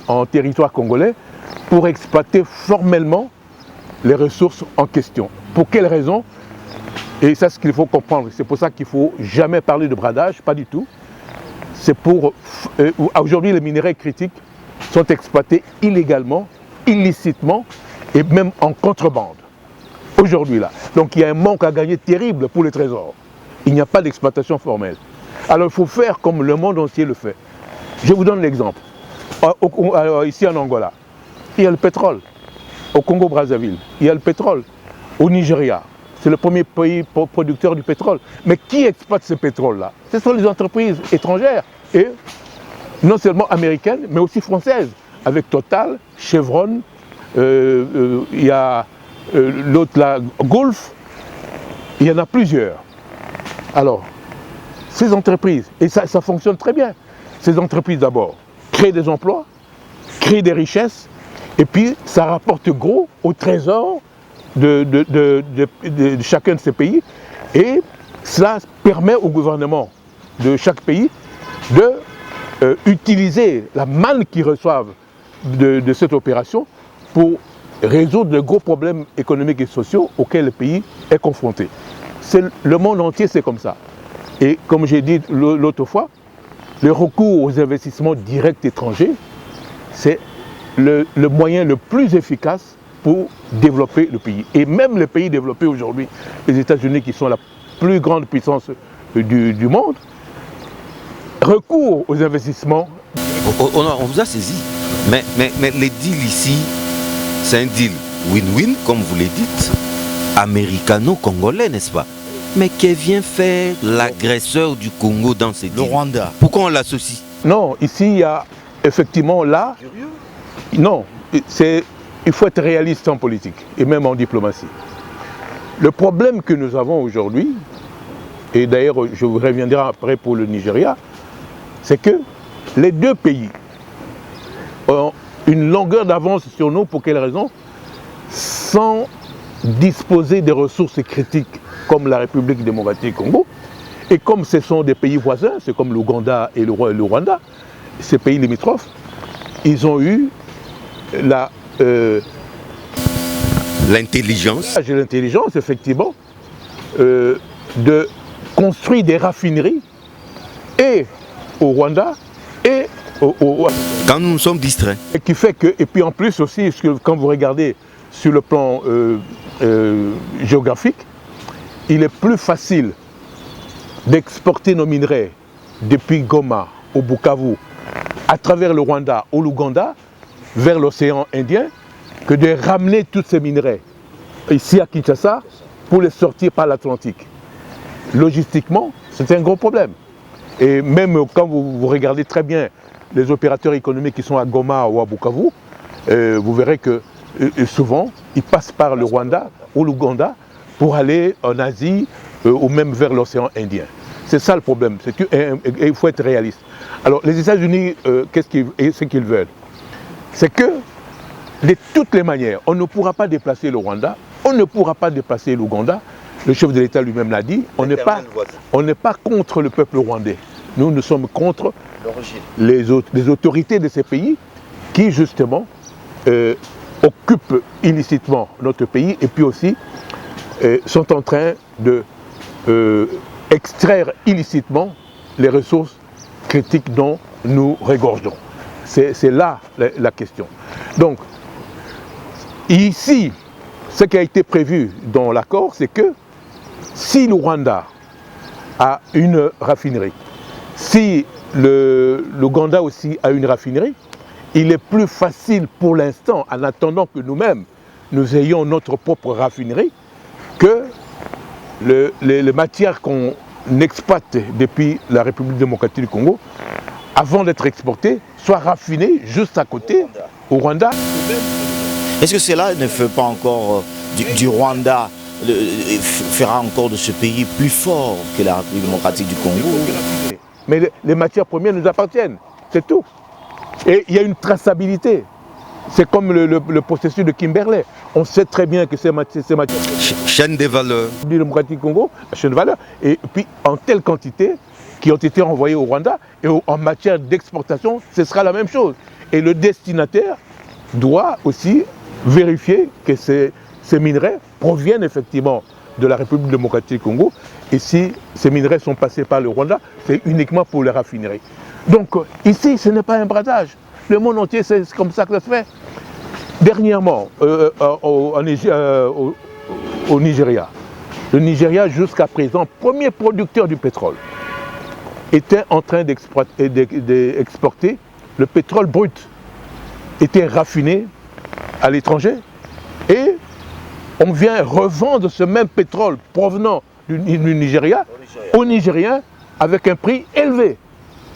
en territoire congolais pour exploiter formellement les ressources en question. Pour quelles raisons? Et ça, c'est ce qu'il faut comprendre. C'est pour ça qu'il ne faut jamais parler de bradage, pas du tout. C'est pour... aujourd'hui, les minerais critiques sont exploités illégalement, illicitement et même en contrebande. Aujourd'hui là. Donc il y a un manque à gagner terrible pour les trésors. Il n'y a pas d'exploitation formelle. Alors il faut faire comme le monde entier le fait. Je vous donne l'exemple. Ici en Angola, il y a le pétrole. Au Congo-Brazzaville, il y a le pétrole. Au Nigeria, c'est le premier pays producteur du pétrole. Mais qui exploite ce pétrole-là? Ce sont les entreprises étrangères. Et non seulement américaines, mais aussi françaises. Avec Total, Chevron, il y a l'autre là, Gulf, il y en a plusieurs. Alors, ces entreprises, et ça fonctionne très bien, ces entreprises d'abord créent des emplois, créent des richesses, et puis ça rapporte gros au trésor de chacun de ces pays, et cela permet au gouvernement de chaque pays de utiliser la manne qu'ils reçoivent de cette opération pour résoudre de gros problèmes économiques et sociaux auxquels le pays est confronté. Le monde entier, c'est comme ça. Et comme j'ai dit l'autre fois, le recours aux investissements directs étrangers, c'est le moyen le plus efficace pour développer le pays. Et même les pays développés aujourd'hui, les États-Unis qui sont la plus grande puissance du monde, recours aux investissements. On vous a saisi, mais les deals ici, c'est un deal win-win, comme vous l'avez dit, américano-congolais, n'est-ce pas? Mais que vient faire l'agresseur du Congo dans ces deals? Le Rwanda. Pourquoi on l'associe? Non, ici, il y a effectivement là... Non, il faut être réaliste en politique et même en diplomatie. Le problème que nous avons aujourd'hui, et d'ailleurs je vous reviendrai après pour le Nigeria, c'est que les deux pays ont une longueur d'avance sur nous. Pour quelle raison? Sans disposer des ressources critiques comme la République démocratique du Congo, et comme ce sont des pays voisins, c'est comme l'Ouganda et le Rwanda, ces pays limitrophes, ils ont eu l'intelligence. J'ai l'intelligence, effectivement, de construire des raffineries et au Rwanda et quand nous sommes distraits. Et qui fait que, et puis en plus aussi, quand vous regardez sur le plan géographique, il est plus facile d'exporter nos minerais depuis Goma au Bukavu, à travers le Rwanda ou l'Ouganda, vers l'océan Indien, que de ramener tous ces minerais ici à Kinshasa pour les sortir par l'Atlantique. Logistiquement, c'est un gros problème. Et même quand vous regardez très bien les opérateurs économiques qui sont à Goma ou à Bukavu, vous verrez que souvent, ils passent par le Rwanda ou l'Ouganda pour aller en Asie ou même vers l'océan Indien. C'est ça le problème, il faut être réaliste. Alors les États-Unis, ce qu'ils veulent, c'est que de toutes les manières, on ne pourra pas déplacer le Rwanda, on ne pourra pas déplacer l'Ouganda. Le chef de l'État lui-même l'a dit, on n'est pas contre le peuple rwandais. Nous sommes contre les autorités de ces pays qui justement occupent illicitement notre pays et puis aussi sont en train de extraire illicitement les ressources critiques dont nous regorgeons. C'est là la question. Donc, ici, ce qui a été prévu dans l'accord, c'est que si le Rwanda a une raffinerie, si l'Ouganda aussi a une raffinerie, il est plus facile pour l'instant, en attendant que nous-mêmes, nous ayons notre propre raffinerie, que les matières qu'on exploite depuis la République démocratique du Congo, avant d'être exportées, soient raffinées juste à côté, au Rwanda. Est-ce que cela ne fait pas encore du Rwanda, fera encore de ce pays plus fort que la République démocratique du Congo? Mais les matières premières nous appartiennent, c'est tout. Et il y a une traçabilité. C'est comme le processus de Kimberley. On sait très bien que ces matières... Chaîne des valeurs. Le démocratique Congo, chaîne de valeur. Et puis en telle quantité qui ont été envoyées au Rwanda. Et en matière d'exportation, ce sera la même chose. Et le destinataire doit aussi vérifier que ces minerais proviennent effectivement de la République démocratique du Congo. Et si ces minerais sont passés par le Rwanda, c'est uniquement pour les raffineries. Donc ici, ce n'est pas un bradage. Le monde entier, c'est comme ça que ça se fait. Dernièrement, au Nigeria, le Nigeria, jusqu'à présent, premier producteur du pétrole, était en train d'exporter le pétrole brut, était raffiné à l'étranger, et on vient revendre ce même pétrole provenant du Nigeria aux Nigériens avec un prix élevé.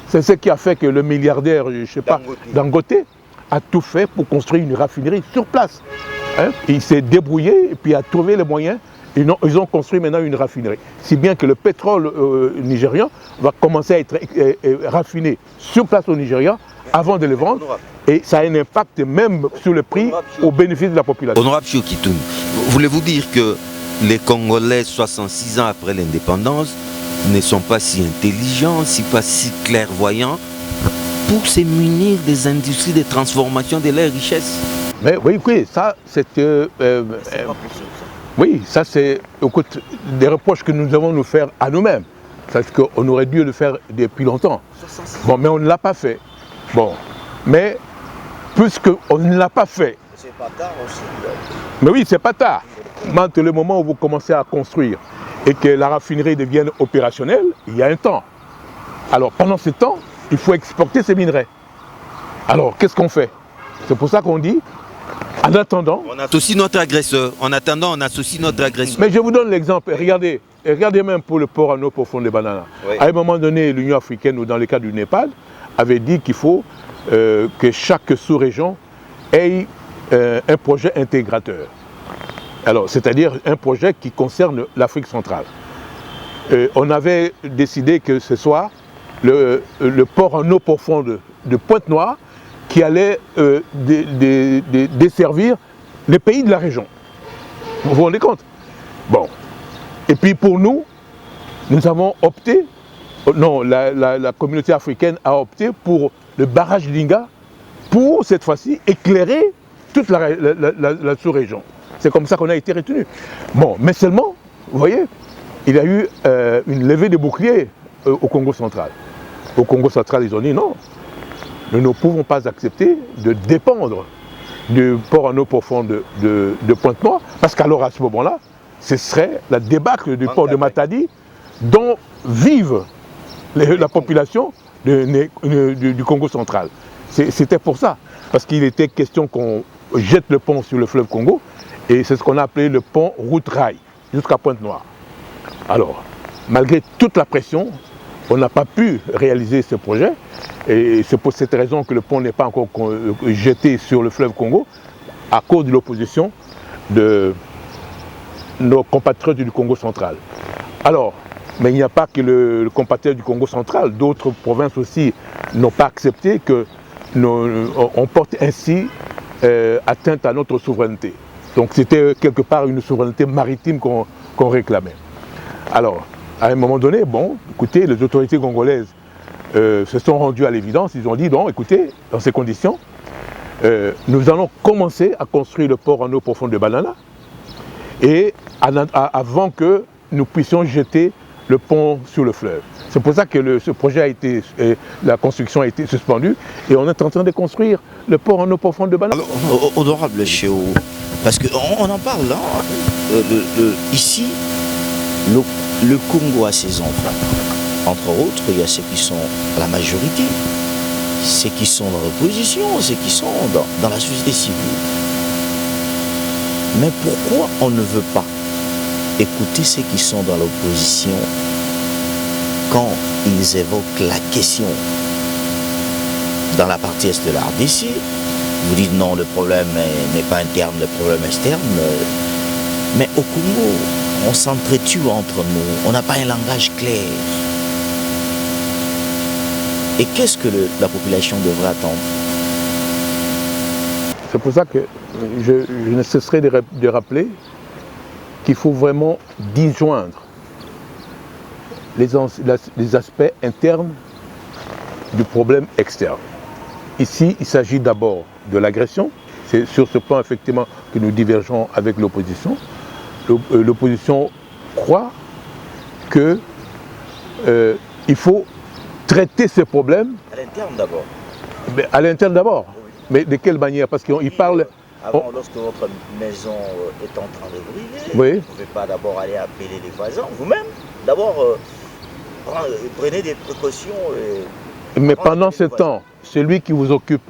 C'est ce qui a fait que le milliardaire, je ne sais pas, Dangote, a tout fait pour construire une raffinerie sur place. Hein? Il s'est débrouillé et puis a trouvé les moyens. Ils ont construit maintenant une raffinerie. Si bien que le pétrole nigérian va commencer à être raffiné sur place au Nigeria avant de le vendre. Et ça a un impact même sur le prix au bénéfice de la population. Honorable Chio Kitoum, voulez-vous dire que les Congolais, 66 ans après l'indépendance, ne sont pas si intelligents, pas si clairvoyants pour se munir des industries de transformation de leurs richesses? Mais oui, ça c'est... oui, ça c'est des reproches que nous devons nous faire à nous-mêmes. parce qu'on aurait dû le faire depuis longtemps. Bon, mais on ne l'a pas fait. Bon, mais puisqu'on ne l'a pas fait. C'est pas tard aussi. Mais oui, c'est pas tard. Maintenant, le moment où vous commencez à construire et que la raffinerie devienne opérationnelle, il y a un temps. Alors, pendant ce temps, il faut exporter ces minerais. Alors, qu'est-ce qu'on fait? C'est pour ça qu'on dit, en attendant... On associe notre agresseur. En attendant, on associe notre agresseur. Mais je vous donne l'exemple. Regardez même pour le port en eau profonde de Banana. Oui. À un moment donné, l'Union africaine, ou dans le cas du Népal, avait dit qu'il faut que chaque sous-région ait un projet intégrateur. Alors, c'est-à-dire un projet qui concerne l'Afrique centrale. On avait décidé que ce soit le port en eau profonde de Pointe-Noire qui allait desservir les pays de la région. Vous vous rendez compte? Bon. Et puis pour nous, nous avons opté, non, la communauté africaine a opté pour le barrage Linga pour, cette fois-ci, éclairer toute la sous-région. C'est comme ça qu'on a été retenu. Bon, mais seulement, vous voyez, il y a eu une levée de boucliers au Congo central. Au Congo central, ils ont dit non, nous ne pouvons pas accepter de dépendre du port en eau profonde de Pointe-Noire, parce qu'alors à ce moment-là, ce serait la débâcle du port de Matadi dont vive la population du Congo central. C'était pour ça, parce qu'il était question qu'on jette le pont sur le fleuve Congo, et c'est ce qu'on a appelé le pont route-rail, jusqu'à Pointe-Noire. Alors, malgré toute la pression, on n'a pas pu réaliser ce projet, et c'est pour cette raison que le pont n'est pas encore jeté sur le fleuve Congo, à cause de l'opposition de nos compatriotes du Congo central. Alors, mais il n'y a pas que le compatriote du Congo central, d'autres provinces aussi n'ont pas accepté qu'on porte ainsi atteinte à notre souveraineté. Donc c'était quelque part une souveraineté maritime qu'on réclamait. Alors, à un moment donné, bon, écoutez, les autorités congolaises se sont rendues à l'évidence, ils ont dit, non, écoutez, dans ces conditions, nous allons commencer à construire le port en eau profonde de Banana, et avant que nous puissions jeter le pont sur le fleuve. C'est pour ça que ce projet a été, la construction a été suspendue, et on est en train de construire le port en eau profonde de Banana. Alors, honorable Chéo, parce qu'on en parle là, ici, le Congo a ses enfants. Entre autres, il y a ceux qui sont à la majorité, ceux qui sont dans l'opposition, ceux qui sont dans la société civile. Mais pourquoi on ne veut pas écouter ceux qui sont dans l'opposition quand ils évoquent la question? Dans la partie est de la RDC, vous dites non, le problème n'est pas interne, le problème externe. Mais au Congo, on s'entretue entre nous, on n'a pas un langage clair. Et qu'est-ce que la population devrait attendre? C'est pour ça que je ne cesserai de rappeler qu'il faut vraiment disjoindre les aspects internes du problème externe. Ici, il s'agit d'abord de l'agression. C'est sur ce point, effectivement, que nous divergeons avec l'opposition. L'opposition croit qu'il faut traiter ces problèmes... À l'interne d'abord. À l'interne d'abord. Oui. Mais de quelle manière? Parce qu'ils parlent... Avant, lorsque votre maison est en train de brûler, oui, vous ne pouvez pas d'abord aller appeler les voisins, vous-même. D'abord, prenez des précautions. Mais pendant ce temps, celui qui vous occupe,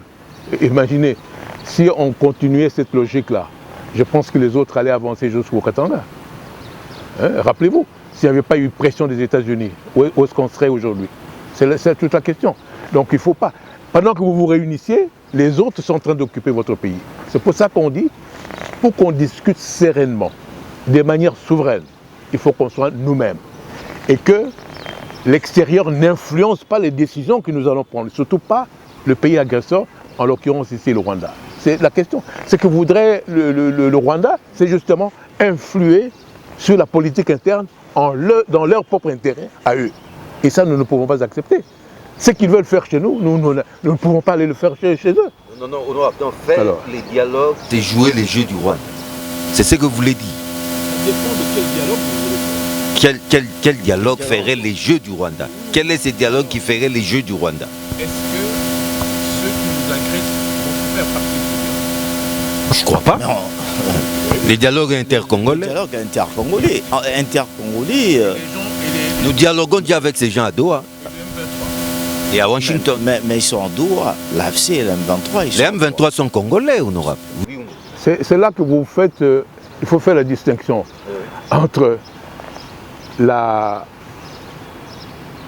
imaginez, si on continuait cette logique-là, je pense que les autres allaient avancer jusqu'au Katanga. Hein? Rappelez-vous, s'il n'y avait pas eu pression des États-Unis, où est-ce qu'on serait aujourd'hui? C'est toute la question. Donc il ne faut pas. Pendant que vous vous réunissiez, les autres sont en train d'occuper votre pays. C'est pour ça qu'on dit, pour qu'on discute sereinement, de manière souveraine, il faut qu'on soit nous-mêmes. Et que l'extérieur n'influence pas les décisions que nous allons prendre, surtout pas le pays agresseur, en l'occurrence ici le Rwanda. C'est la question. Ce que voudrait le Rwanda, c'est justement influer sur la politique interne dans leur propre intérêt à eux. Et ça, nous ne pouvons pas accepter. Ce qu'ils veulent faire chez nous, nous ne pouvons pas aller le faire chez eux. Non, on doit faire les dialogues. C'est jouer les jeux du Rwanda. C'est ce que vous voulez dire. Ça dépend de quel dialogue vous voulez faire. Quel dialogue ferait les jeux du Rwanda? Quel est ce dialogue qui ferait les jeux du Rwanda? Est-ce que ceux qui nous agressent vont faire partie? Je crois pas. Non. Les dialogues intercongolais. Le dialogue intercongolais. Intercongolais. Nous dialoguons déjà avec ces gens à Doha et à Washington. Mais ils sont en Doha. L'AFC et l'M23. Les M23 sont congolais, honorable. C'est là que vous faites, il faut faire la distinction entre la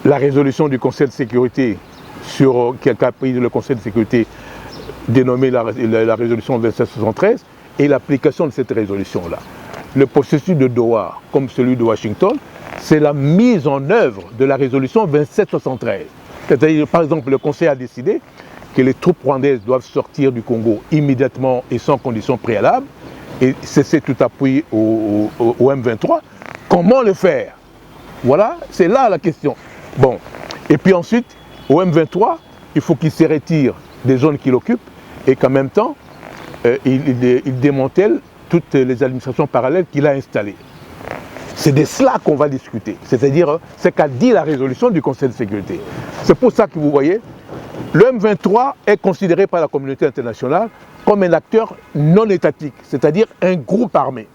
résolution du Conseil de sécurité qu'a pris le Conseil de sécurité dénommée la résolution 2773 et l'application de cette résolution-là. Le processus de Doha, comme celui de Washington, c'est la mise en œuvre de la résolution 2773. C'est-à-dire, par exemple, le Conseil a décidé que les troupes rwandaises doivent sortir du Congo immédiatement et sans condition préalable et cesser tout appui au M23. Comment le faire? Voilà, c'est là la question. Bon, et puis ensuite, au M23, il faut qu'il se retire des zones qu'il occupe et qu'en même temps, il démantèle toutes les administrations parallèles qu'il a installées. C'est de cela qu'on va discuter, c'est-à-dire ce qu'a dit la résolution du Conseil de sécurité. C'est pour ça que vous voyez, le M23 est considéré par la communauté internationale comme un acteur non étatique, c'est-à-dire un groupe armé.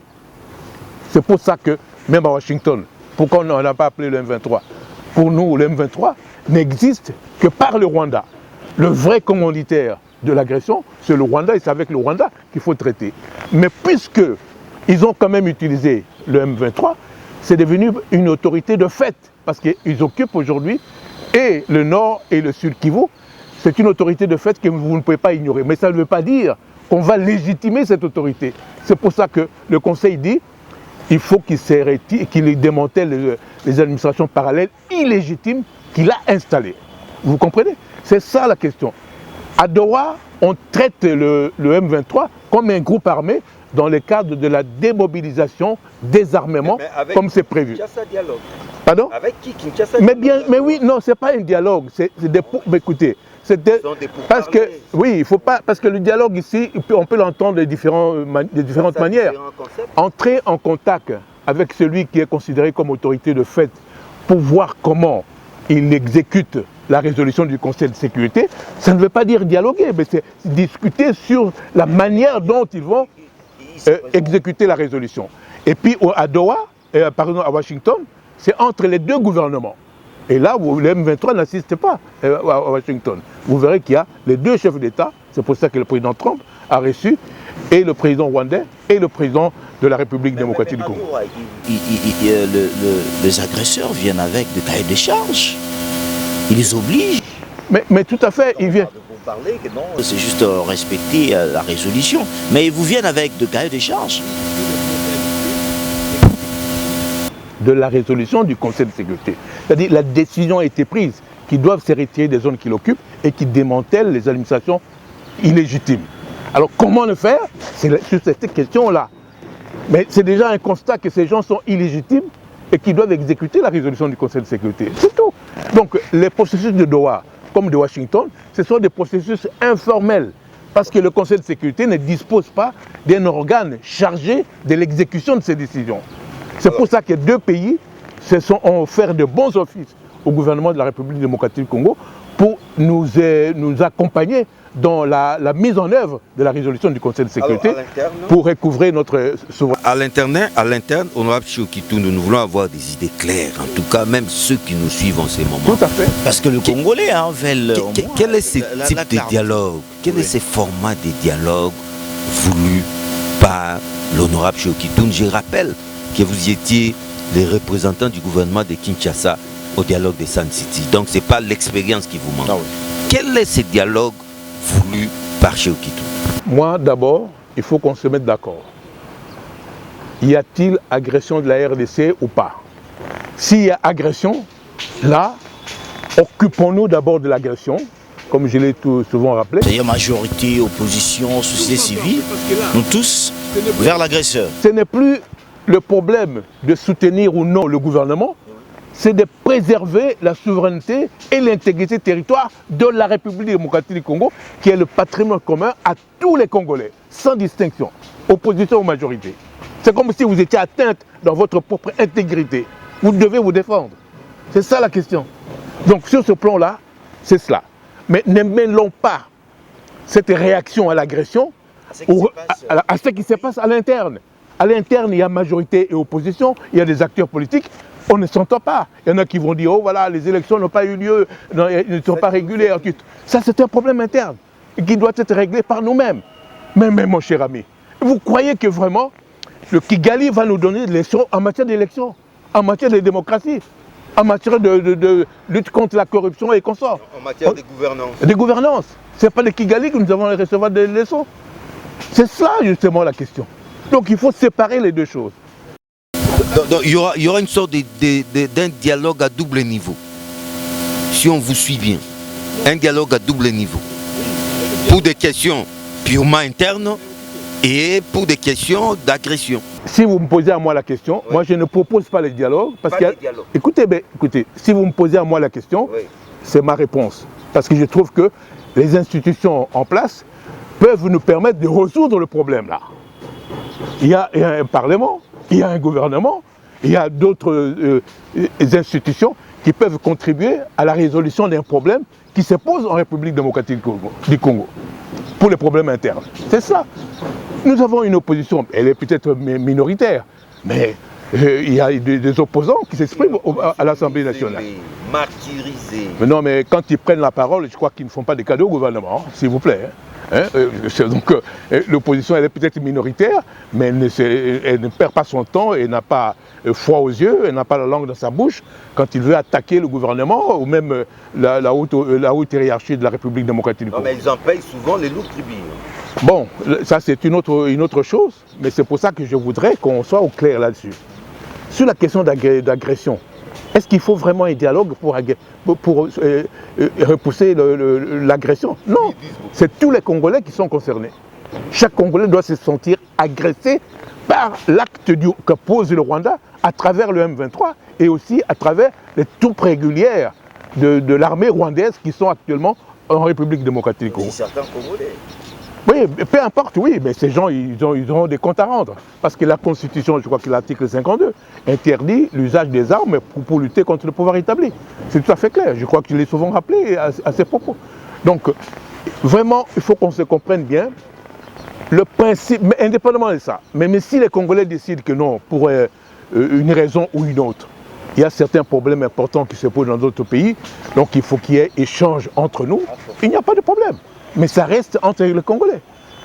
C'est pour ça que, même à Washington, pourquoi on n'a pas appelé le M23? Pour nous, le M23 n'existe que par le Rwanda. Le vrai commanditaire de l'agression, c'est le Rwanda et c'est avec le Rwanda qu'il faut traiter. Mais puisqu'ils ont quand même utilisé le M23, c'est devenu une autorité de fait, parce qu'ils occupent aujourd'hui et le Nord et le Sud Kivu. C'est une autorité de fait que vous ne pouvez pas ignorer. Mais ça ne veut pas dire qu'on va légitimer cette autorité. C'est pour ça que le Conseil dit qu'il faut qu'il démantèle les administrations parallèles illégitimes qu'il a installées. Vous comprenez? C'est ça la question. À Doha, on traite le M23 comme un groupe armé dans le cadre de la démobilisation, désarmement, comme c'est prévu. Kinshasa dialogue. Pardon? Avec qui Kinshasa mais oui, non, c'est pas un dialogue. Mais écoutez, parce que oui, il faut pas, parce que le dialogue ici, on peut l'entendre de différentes manières. Entrer en contact avec celui qui est considéré comme autorité de fait pour voir comment il exécute la résolution du Conseil de sécurité, ça ne veut pas dire dialoguer, mais c'est discuter sur la manière dont ils vont exécuter la résolution. Et puis à Doha, pardon, à Washington, c'est entre les deux gouvernements. Et là, le M23 n'assiste pas à Washington. Vous verrez qu'il y a les deux chefs d'État, c'est pour ça que le président Trump a reçu, et le président rwandais et le président de la République démocratique du Congo. Les agresseurs viennent avec des cahiers de charges. Ils les obligent. Mais tout à fait, ils viennent. C'est juste respecter la résolution. Mais ils vous viennent avec des cahiers de charges. De la résolution du Conseil de sécurité. C'est-à-dire la décision a été prise qu'ils doivent se retirer des zones qu'ils occupent et qui démantèlent les administrations illégitimes. Alors comment le faire? C'est sur cette question-là. Mais c'est déjà un constat que ces gens sont illégitimes et qu'ils doivent exécuter la résolution du Conseil de sécurité. C'est tout. Donc les processus de Doha comme de Washington, ce sont des processus informels parce que le Conseil de sécurité ne dispose pas d'un organe chargé de l'exécution de ces décisions. C'est pour ça que deux pays ont offert de bons offices au gouvernement de la République démocratique du Congo pour nous accompagner dans la mise en œuvre de la résolution du Conseil de sécurité pour recouvrer notre souveraineté. À l'interne, honorable Chiokitoundou, nous voulons avoir des idées claires, en tout cas même ceux qui nous suivent en ces moments. Tout à fait. Parce que le Congolais veut... Quel est ce type de dialogue? Quel est ce format de dialogue voulu par l'honorable Chiokitoundou? Je rappelle que vous étiez les représentants du gouvernement de Kinshasa au dialogue de Sun City. Donc ce n'est pas l'expérience qui vous manque. Quel est ce dialogue voulu par Chiokitoundou? Moi d'abord, il faut qu'on se mette d'accord. Y a-t-il agression de la RDC ou pas? S'il y a agression, là, occupons-nous d'abord de l'agression, comme je l'ai tout souvent rappelé. C'est-à-dire majorité, opposition, société civile, nous tous vers l'agresseur. Ce n'est plus le problème de soutenir ou non le gouvernement, c'est de préserver la souveraineté et l'intégrité territoriale de la République démocratique du Congo, qui est le patrimoine commun à tous les Congolais, sans distinction, opposition ou majorité. C'est comme si vous étiez atteinte dans votre propre intégrité. Vous devez vous défendre. C'est ça la question. Donc sur ce plan-là, c'est cela. Mais ne mêlons pas cette réaction à l'agression à ce qui se passe à l'interne. À l'interne, il y a majorité et opposition, il y a des acteurs politiques, on ne s'entend pas. Il y en a qui vont dire, oh voilà, les élections n'ont pas eu lieu, elles ne sont pas régulées. Ça, c'est un problème interne qui doit être réglé par nous-mêmes. Mais mon cher ami, vous croyez que vraiment le Kigali va nous donner des leçons en matière d'élection, en matière de démocratie, en matière de lutte contre la corruption et consorts? En matière de gouvernance. De gouvernance. Ce n'est pas le Kigali que nous avons à recevoir des leçons. C'est ça justement la question. Donc il faut séparer les deux choses. Donc, il y aura une sorte d'un dialogue à double niveau. Si on vous suit bien. Un dialogue à double niveau. Pour des questions purement internes et pour des questions d'agression. Si vous me posez à moi la question, oui. Moi je ne propose pas le dialogue. Parce que, écoutez, si vous me posez à moi la question, oui. C'est ma réponse. Parce que je trouve que les institutions en place peuvent nous permettre de résoudre le problème là. Il y a un parlement, il y a un gouvernement, il y a d'autres institutions qui peuvent contribuer à la résolution d'un problème qui se pose en République démocratique du Congo, pour les problèmes internes. C'est ça. Nous avons une opposition, elle est peut-être minoritaire, mais il y a des opposants qui s'expriment à l'Assemblée nationale. Martyrisés. Mais non, mais quand ils prennent la parole, je crois qu'ils ne font pas des cadeaux au gouvernement, s'il vous plaît. Donc l'opposition, elle est peut-être minoritaire, mais elle ne perd pas son temps, elle n'a pas froid aux yeux, elle n'a pas la langue dans sa bouche quand il veut attaquer le gouvernement ou même la haute hiérarchie de la République démocratique du Congo. Non, mais ils en payent souvent les lourds tribunes. Bon, ça c'est une autre chose, mais c'est pour ça que je voudrais qu'on soit au clair là-dessus. Sur la question d'agression, est-ce qu'il faut vraiment un dialogue pour repousser l'agression? Non, c'est tous les Congolais qui sont concernés. Chaque Congolais doit se sentir agressé par l'acte que pose le Rwanda à travers le M23 et aussi à travers les troupes régulières de l'armée rwandaise qui sont actuellement en République démocratique du Congo. Certains Congolais. Oui, peu importe, oui, mais ces gens, ils auront des comptes à rendre. Parce que la Constitution, je crois que l'article 52, interdit l'usage des armes pour lutter contre le pouvoir établi. C'est tout à fait clair. Je crois que je l'ai souvent rappelé à ces propos. Donc, vraiment, il faut qu'on se comprenne bien. Le principe, mais indépendamment de ça, mais si les Congolais décident que non, pour une raison ou une autre, il y a certains problèmes importants qui se posent dans d'autres pays, donc il faut qu'il y ait échange entre nous, il n'y a pas de problème. Mais ça reste entre les Congolais.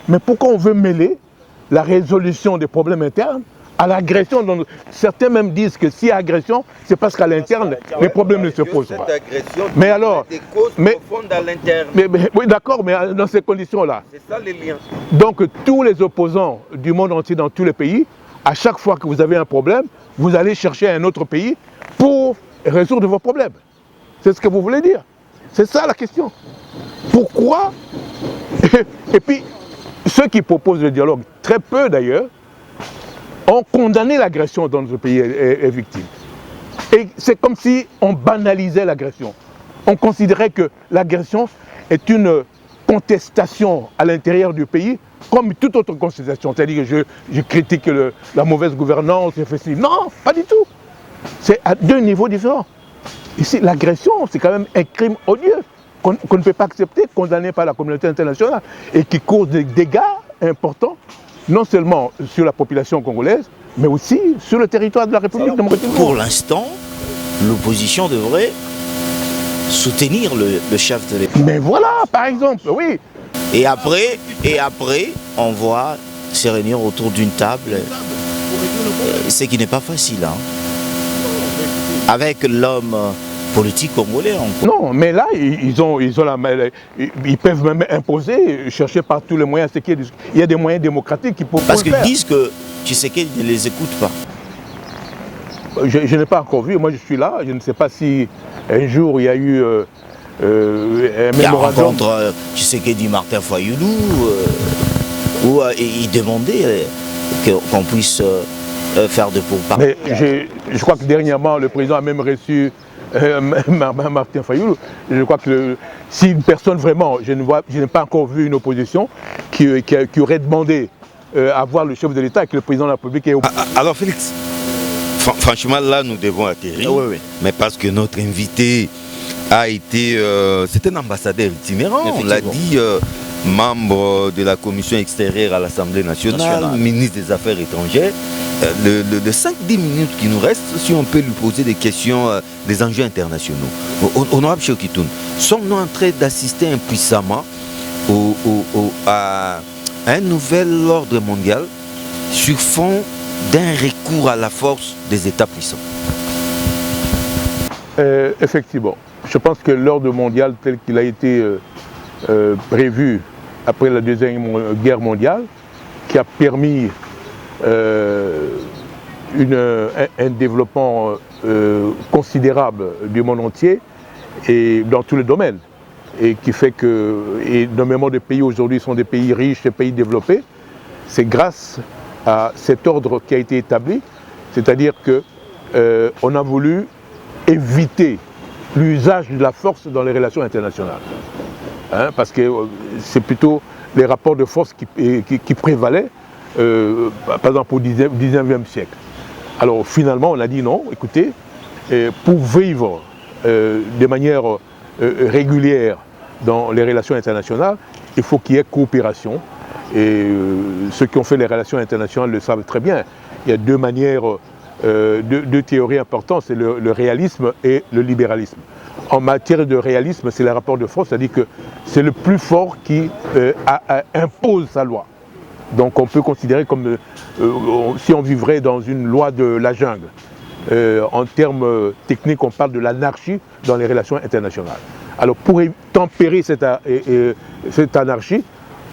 Mais pourquoi on veut mêler la résolution des problèmes internes à l'agression? Certains même disent que s'il y a agression, c'est parce qu'à l'interne, les problèmes ne se posent pas. Mais alors, des causes profondes à l'interne. Oui, d'accord, mais dans ces conditions-là. C'est ça les liens. Donc tous les opposants du monde entier, dans tous les pays, à chaque fois que vous avez un problème, vous allez chercher un autre pays pour résoudre vos problèmes. C'est ce que vous voulez dire. C'est ça la question. Pourquoi? Et puis, ceux qui proposent le dialogue, très peu d'ailleurs, ont condamné l'agression dont notre pays est victime. Et c'est comme si on banalisait l'agression. On considérait que l'agression est une contestation à l'intérieur du pays, comme toute autre contestation. C'est-à-dire que je critique la mauvaise gouvernance, je fais ci. Non, pas du tout. C'est à deux niveaux différents. Ici, l'agression, c'est quand même un crime odieux qu'on ne peut pas accepter, condamné par la communauté internationale et qui cause des dégâts importants, non seulement sur la population congolaise, mais aussi sur le territoire de la République démocratique du Congo. Pour l'instant, l'opposition devrait soutenir le chef de l'État. Mais voilà, par exemple, oui. Et après, on va se réunir autour d'une table, ce qui n'est pas facile, hein. Avec l'homme politique congolais. Non, mais là, ils peuvent même imposer, chercher par tous les moyens. Il y a des moyens démocratiques qui peuvent le faire. Parce qu'ils disent que Tshisekedi ne les écoute pas. Je n'ai pas encore vu, moi je suis là, je ne sais pas si un jour il y a eu un mémorandum. Entre Tshisekedi et Martin Fayulu, où il demandait qu'on puisse faire de pourparlers. Mais je crois que dernièrement, le président a même reçu Martin Fayulu. Je crois que si une personne vraiment, je n'ai pas encore vu une opposition qui aurait demandé à voir le chef de l'État et que le président de la République est... Alors Félix, Franchement, là, nous devons atterrir. Oui, oui. Mais parce que notre invité a été... c'est un ambassadeur itinérant, on l'a dit, membre de la commission extérieure à l'Assemblée nationale, ministre des Affaires étrangères. Le 5-10 minutes qui nous restent, si on peut lui poser des questions des enjeux internationaux. Honorable Cheikhou Kitoun, sommes-nous en train d'assister impuissamment à un nouvel ordre mondial sur fond d'un recours à la force des États puissants? Effectivement. Je pense que l'ordre mondial tel qu'il a été prévu après la Deuxième Guerre mondiale, qui a permis un développement considérable du monde entier et dans tous les domaines, et qui fait que énormément de pays aujourd'hui sont des pays riches, des pays développés. C'est grâce à cet ordre qui a été établi, c'est-à-dire qu'on a voulu éviter l'usage de la force dans les relations internationales. Parce que c'est plutôt les rapports de force qui prévalaient, par exemple au 19e siècle. Alors finalement on a dit non, écoutez, pour vivre de manière régulière dans les relations internationales, il faut qu'il y ait coopération. Et ceux qui ont fait les relations internationales le savent très bien. Il y a deux manières, deux théories importantes, c'est le réalisme et le libéralisme. En matière de réalisme, c'est le rapport de force, c'est-à-dire que c'est le plus fort qui impose sa loi. Donc on peut considérer comme si on vivrait dans une loi de la jungle. En termes techniques, on parle de l'anarchie dans les relations internationales. Alors pour tempérer cette anarchie,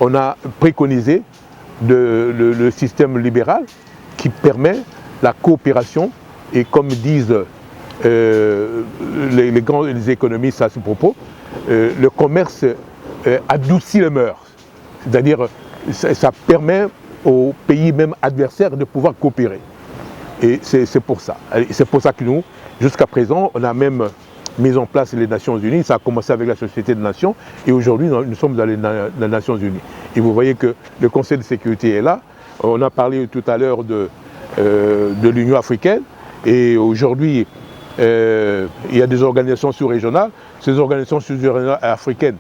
on a préconisé le système libéral qui permet la coopération et comme disent les grands économistes à ce propos, le commerce adoucit les mœurs. C'est-à-dire ça permet aux pays même adversaires de pouvoir coopérer. Et c'est pour ça. C'est pour ça que nous, jusqu'à présent, on a même mis en place les Nations Unies. Ça a commencé avec la Société des Nations et aujourd'hui, nous sommes dans les Nations Unies. Et vous voyez que le Conseil de sécurité est là. On a parlé tout à l'heure de l'Union africaine et aujourd'hui, il y a des organisations sous-régionales. Ces organisations sous-régionales africaines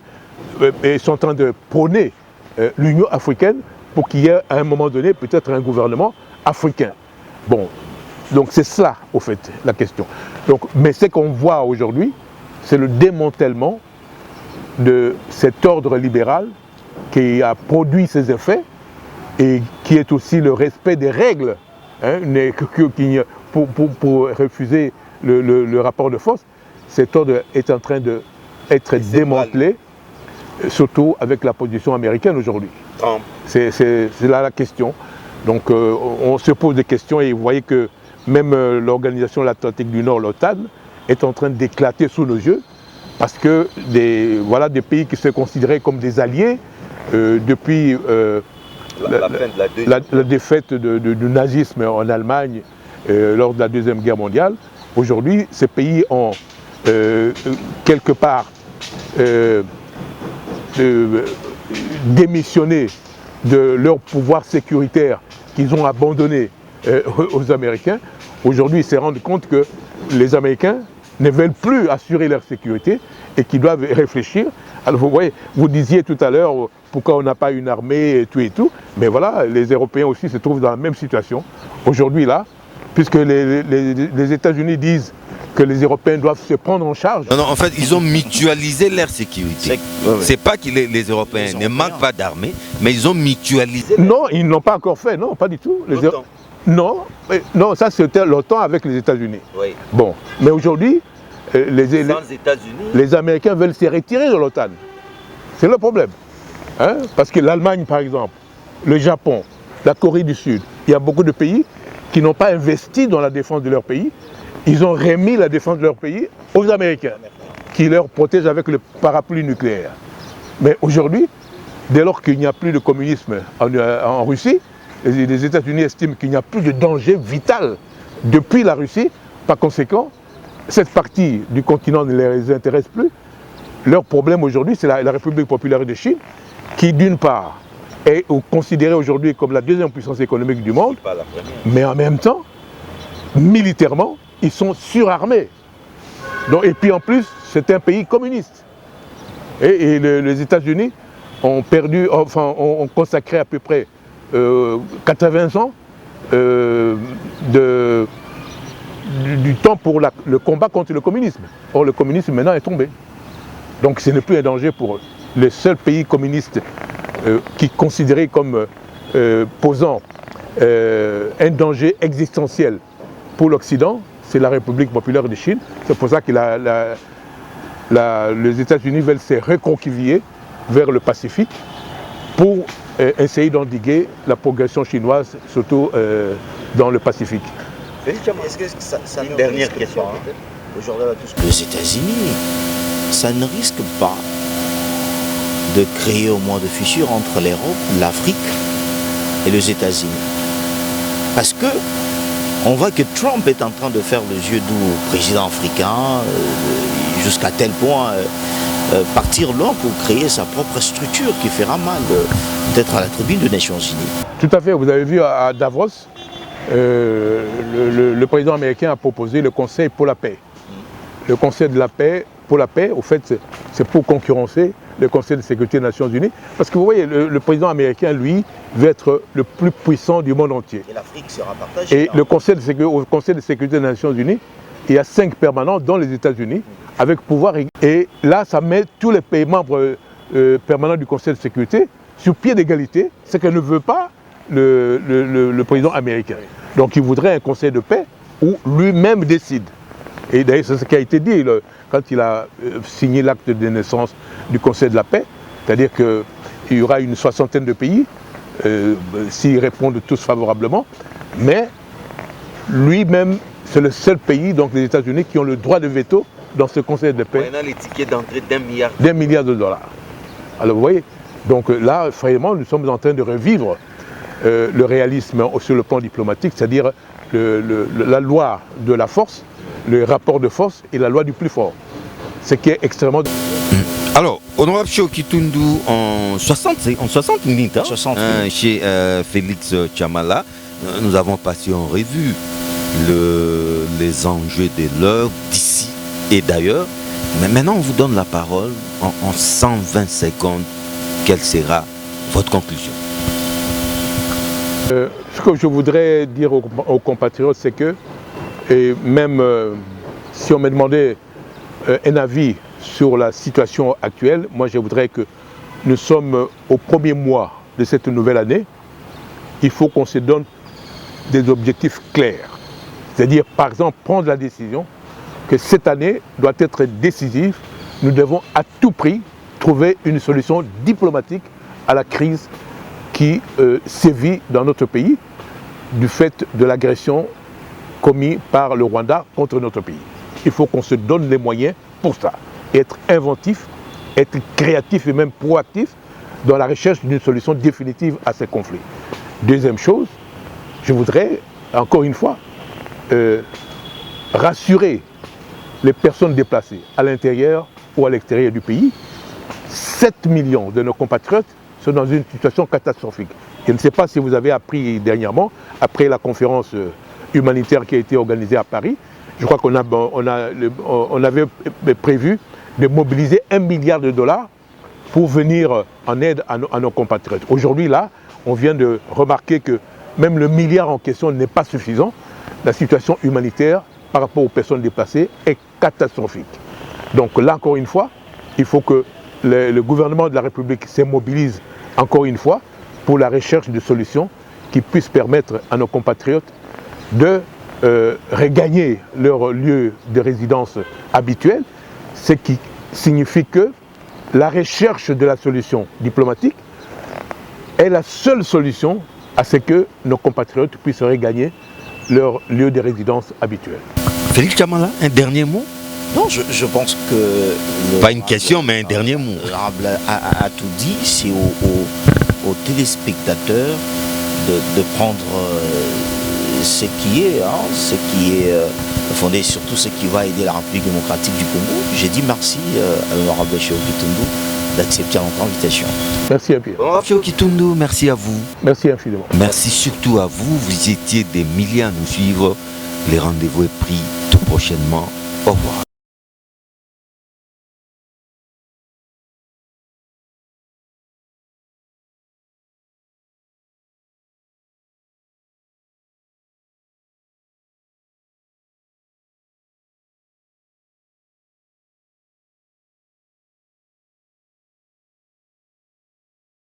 sont en train de prôner l'Union africaine pour qu'il y ait à un moment donné peut-être un gouvernement africain. Bon, donc c'est cela au fait la question. Donc, mais ce qu'on voit aujourd'hui, c'est le démantèlement de cet ordre libéral qui a produit ses effets et qui est aussi le respect des règles pour refuser le rapport de force. Cet ordre est en train d'être démantelé, surtout avec la position américaine aujourd'hui. C'est là la question. Donc on se pose des questions et vous voyez que même l'Organisation de l'Atlantique du Nord, l'OTAN, est en train d'éclater sous nos yeux parce que des pays qui se considéraient comme des alliés depuis la défaite du nazisme en Allemagne lors de la Deuxième Guerre mondiale, aujourd'hui ces pays ont quelque part démissionné de leur pouvoir sécuritaire qu'ils ont abandonné aux Américains. Aujourd'hui, ils se rendent compte que les Américains ne veulent plus assurer leur sécurité et qu'ils doivent réfléchir. Alors vous voyez, vous disiez tout à l'heure pourquoi on n'a pas une armée et tout, mais voilà, les Européens aussi se trouvent dans la même situation. Aujourd'hui là, puisque les États-Unis disent que les Européens doivent se prendre en charge. Non, en fait, ils ont mutualisé leur sécurité. C'est pas que les Européens ne manquent pas d'armée, mais ils ont mutualisé. Non, ils ne l'ont pas encore fait, non, pas du tout. Non, ça c'était l'OTAN avec les États-Unis. Oui. Bon, mais aujourd'hui, les Américains veulent se retirer de l'OTAN. C'est le problème. Parce que l'Allemagne, par exemple, le Japon, la Corée du Sud, il y a beaucoup de pays qui n'ont pas investi dans la défense de leur pays. Ils ont remis la défense de leur pays aux Américains, qui leur protègent avec le parapluie nucléaire. Mais aujourd'hui, dès lors qu'il n'y a plus de communisme en Russie, les États-Unis estiment qu'il n'y a plus de danger vital depuis la Russie. Par conséquent, cette partie du continent ne les intéresse plus. Leur problème aujourd'hui, c'est la République populaire de Chine, qui d'une part est considérée aujourd'hui comme la deuxième puissance économique du monde, mais en même temps, militairement, ils sont surarmés. Donc, et puis en plus, c'est un pays communiste. Et les États-Unis ont perdu, enfin, ont consacré à peu près 80 ans du temps pour le combat contre le communisme. Or, le communisme maintenant est tombé. Donc, ce n'est plus un danger pour eux. Le seul pays communiste qui est considéré comme posant un danger existentiel pour l'Occident, c'est la République populaire de Chine. C'est pour ça que les États-Unis veulent se recroqueviller vers le Pacifique pour essayer d'endiguer la progression chinoise, surtout dans le Pacifique. Est-ce que ça une dernière question aujourd'hui avec tout ce que les États-Unis, ça ne risque pas de créer au moins de fissures entre l'Europe, l'Afrique et les États-Unis? Parce que on voit que Trump est en train de faire le jeu du président africain, jusqu'à tel point partir loin pour créer sa propre structure qui fera mal peut-être à la tribune des Nations Unies. Tout à fait, vous avez vu à Davos, le président américain a proposé le Conseil pour la paix. Le Conseil de la paix, pour la paix, au fait, c'est pour concurrencer le Conseil de sécurité des Nations Unies. Parce que vous voyez, le président américain, lui, veut être le plus puissant du monde entier. Et l'Afrique sera partagée. Et au Conseil de sécurité des Nations Unies, il y a 5 permanents, dont les États-Unis, avec pouvoir. Et là, ça met tous les pays membres permanents du Conseil de sécurité sur pied d'égalité, ce que ne veut pas le président américain. Donc il voudrait un Conseil de paix où lui-même décide. Et d'ailleurs, c'est ce qui a été dit quand il a signé l'acte de naissance du Conseil de la paix, c'est-à-dire qu'il y aura une 60aine de pays, s'ils répondent tous favorablement, mais lui-même, c'est le seul pays, donc les États-Unis, qui ont le droit de veto dans ce Conseil de paix. On a les tickets d'entrée d'1 milliard de dollars. Alors vous voyez, donc là, vraiment, nous sommes en train de revivre le réalisme sur le plan diplomatique, c'est-à-dire la loi de la force, le rapport de force et la loi du plus fort. Ce qui est extrêmement... Alors, honorable Cheo Kitundu, en 60 minutes, 60 minutes. Chez Félix Chamala, nous avons passé en revue les enjeux de l'heure d'ici et d'ailleurs. Mais maintenant, on vous donne la parole en 120 secondes. Quelle sera votre conclusion? Ce que je voudrais dire aux compatriotes, c'est que, et même si on me demandait un avis sur la situation actuelle, moi je voudrais que nous sommes au premier mois de cette nouvelle année. Il faut qu'on se donne des objectifs clairs. C'est-à-dire, par exemple, prendre la décision que cette année doit être décisive. Nous devons à tout prix trouver une solution diplomatique à la crise qui sévit dans notre pays du fait de l'agression commise par le Rwanda contre notre pays. Il faut qu'on se donne les moyens pour ça. Être inventif, être créatif et même proactif dans la recherche d'une solution définitive à ces conflits. Deuxième chose, je voudrais, encore une fois, rassurer les personnes déplacées à l'intérieur ou à l'extérieur du pays. 7 millions de nos compatriotes sont dans une situation catastrophique. Je ne sais pas si vous avez appris dernièrement, après la conférence humanitaire qui a été organisée à Paris, je crois qu'on avait prévu de mobiliser 1 milliard de dollars pour venir en aide à nos compatriotes. Aujourd'hui, là, on vient de remarquer que même le milliard en question n'est pas suffisant. La situation humanitaire par rapport aux personnes déplacées est catastrophique. Donc là, encore une fois, il faut que le gouvernement de la République se mobilise encore une fois pour la recherche de solutions qui puissent permettre à nos compatriotes de regagner leur lieu de résidence habituel, ce qui signifie que la recherche de la solution diplomatique est la seule solution à ce que nos compatriotes puissent regagner leur lieu de résidence habituel. Félix Chamala, un dernier mot? Non, je pense que... Pas une question, mais un dernier mot. L'honorable a tout dit, c'est aux téléspectateurs de prendre ce qui est fondé sur tout ce qui va aider la République démocratique du Congo. J'ai dit merci à l'honorable Cheo Kitundu d'accepter notre invitation. Merci à Pierre. Cheo Kitundu, merci à vous. Merci infiniment. Merci surtout à vous. Vous étiez des milliers à nous suivre Le rendez-vous est pris tout prochainement. Au revoir.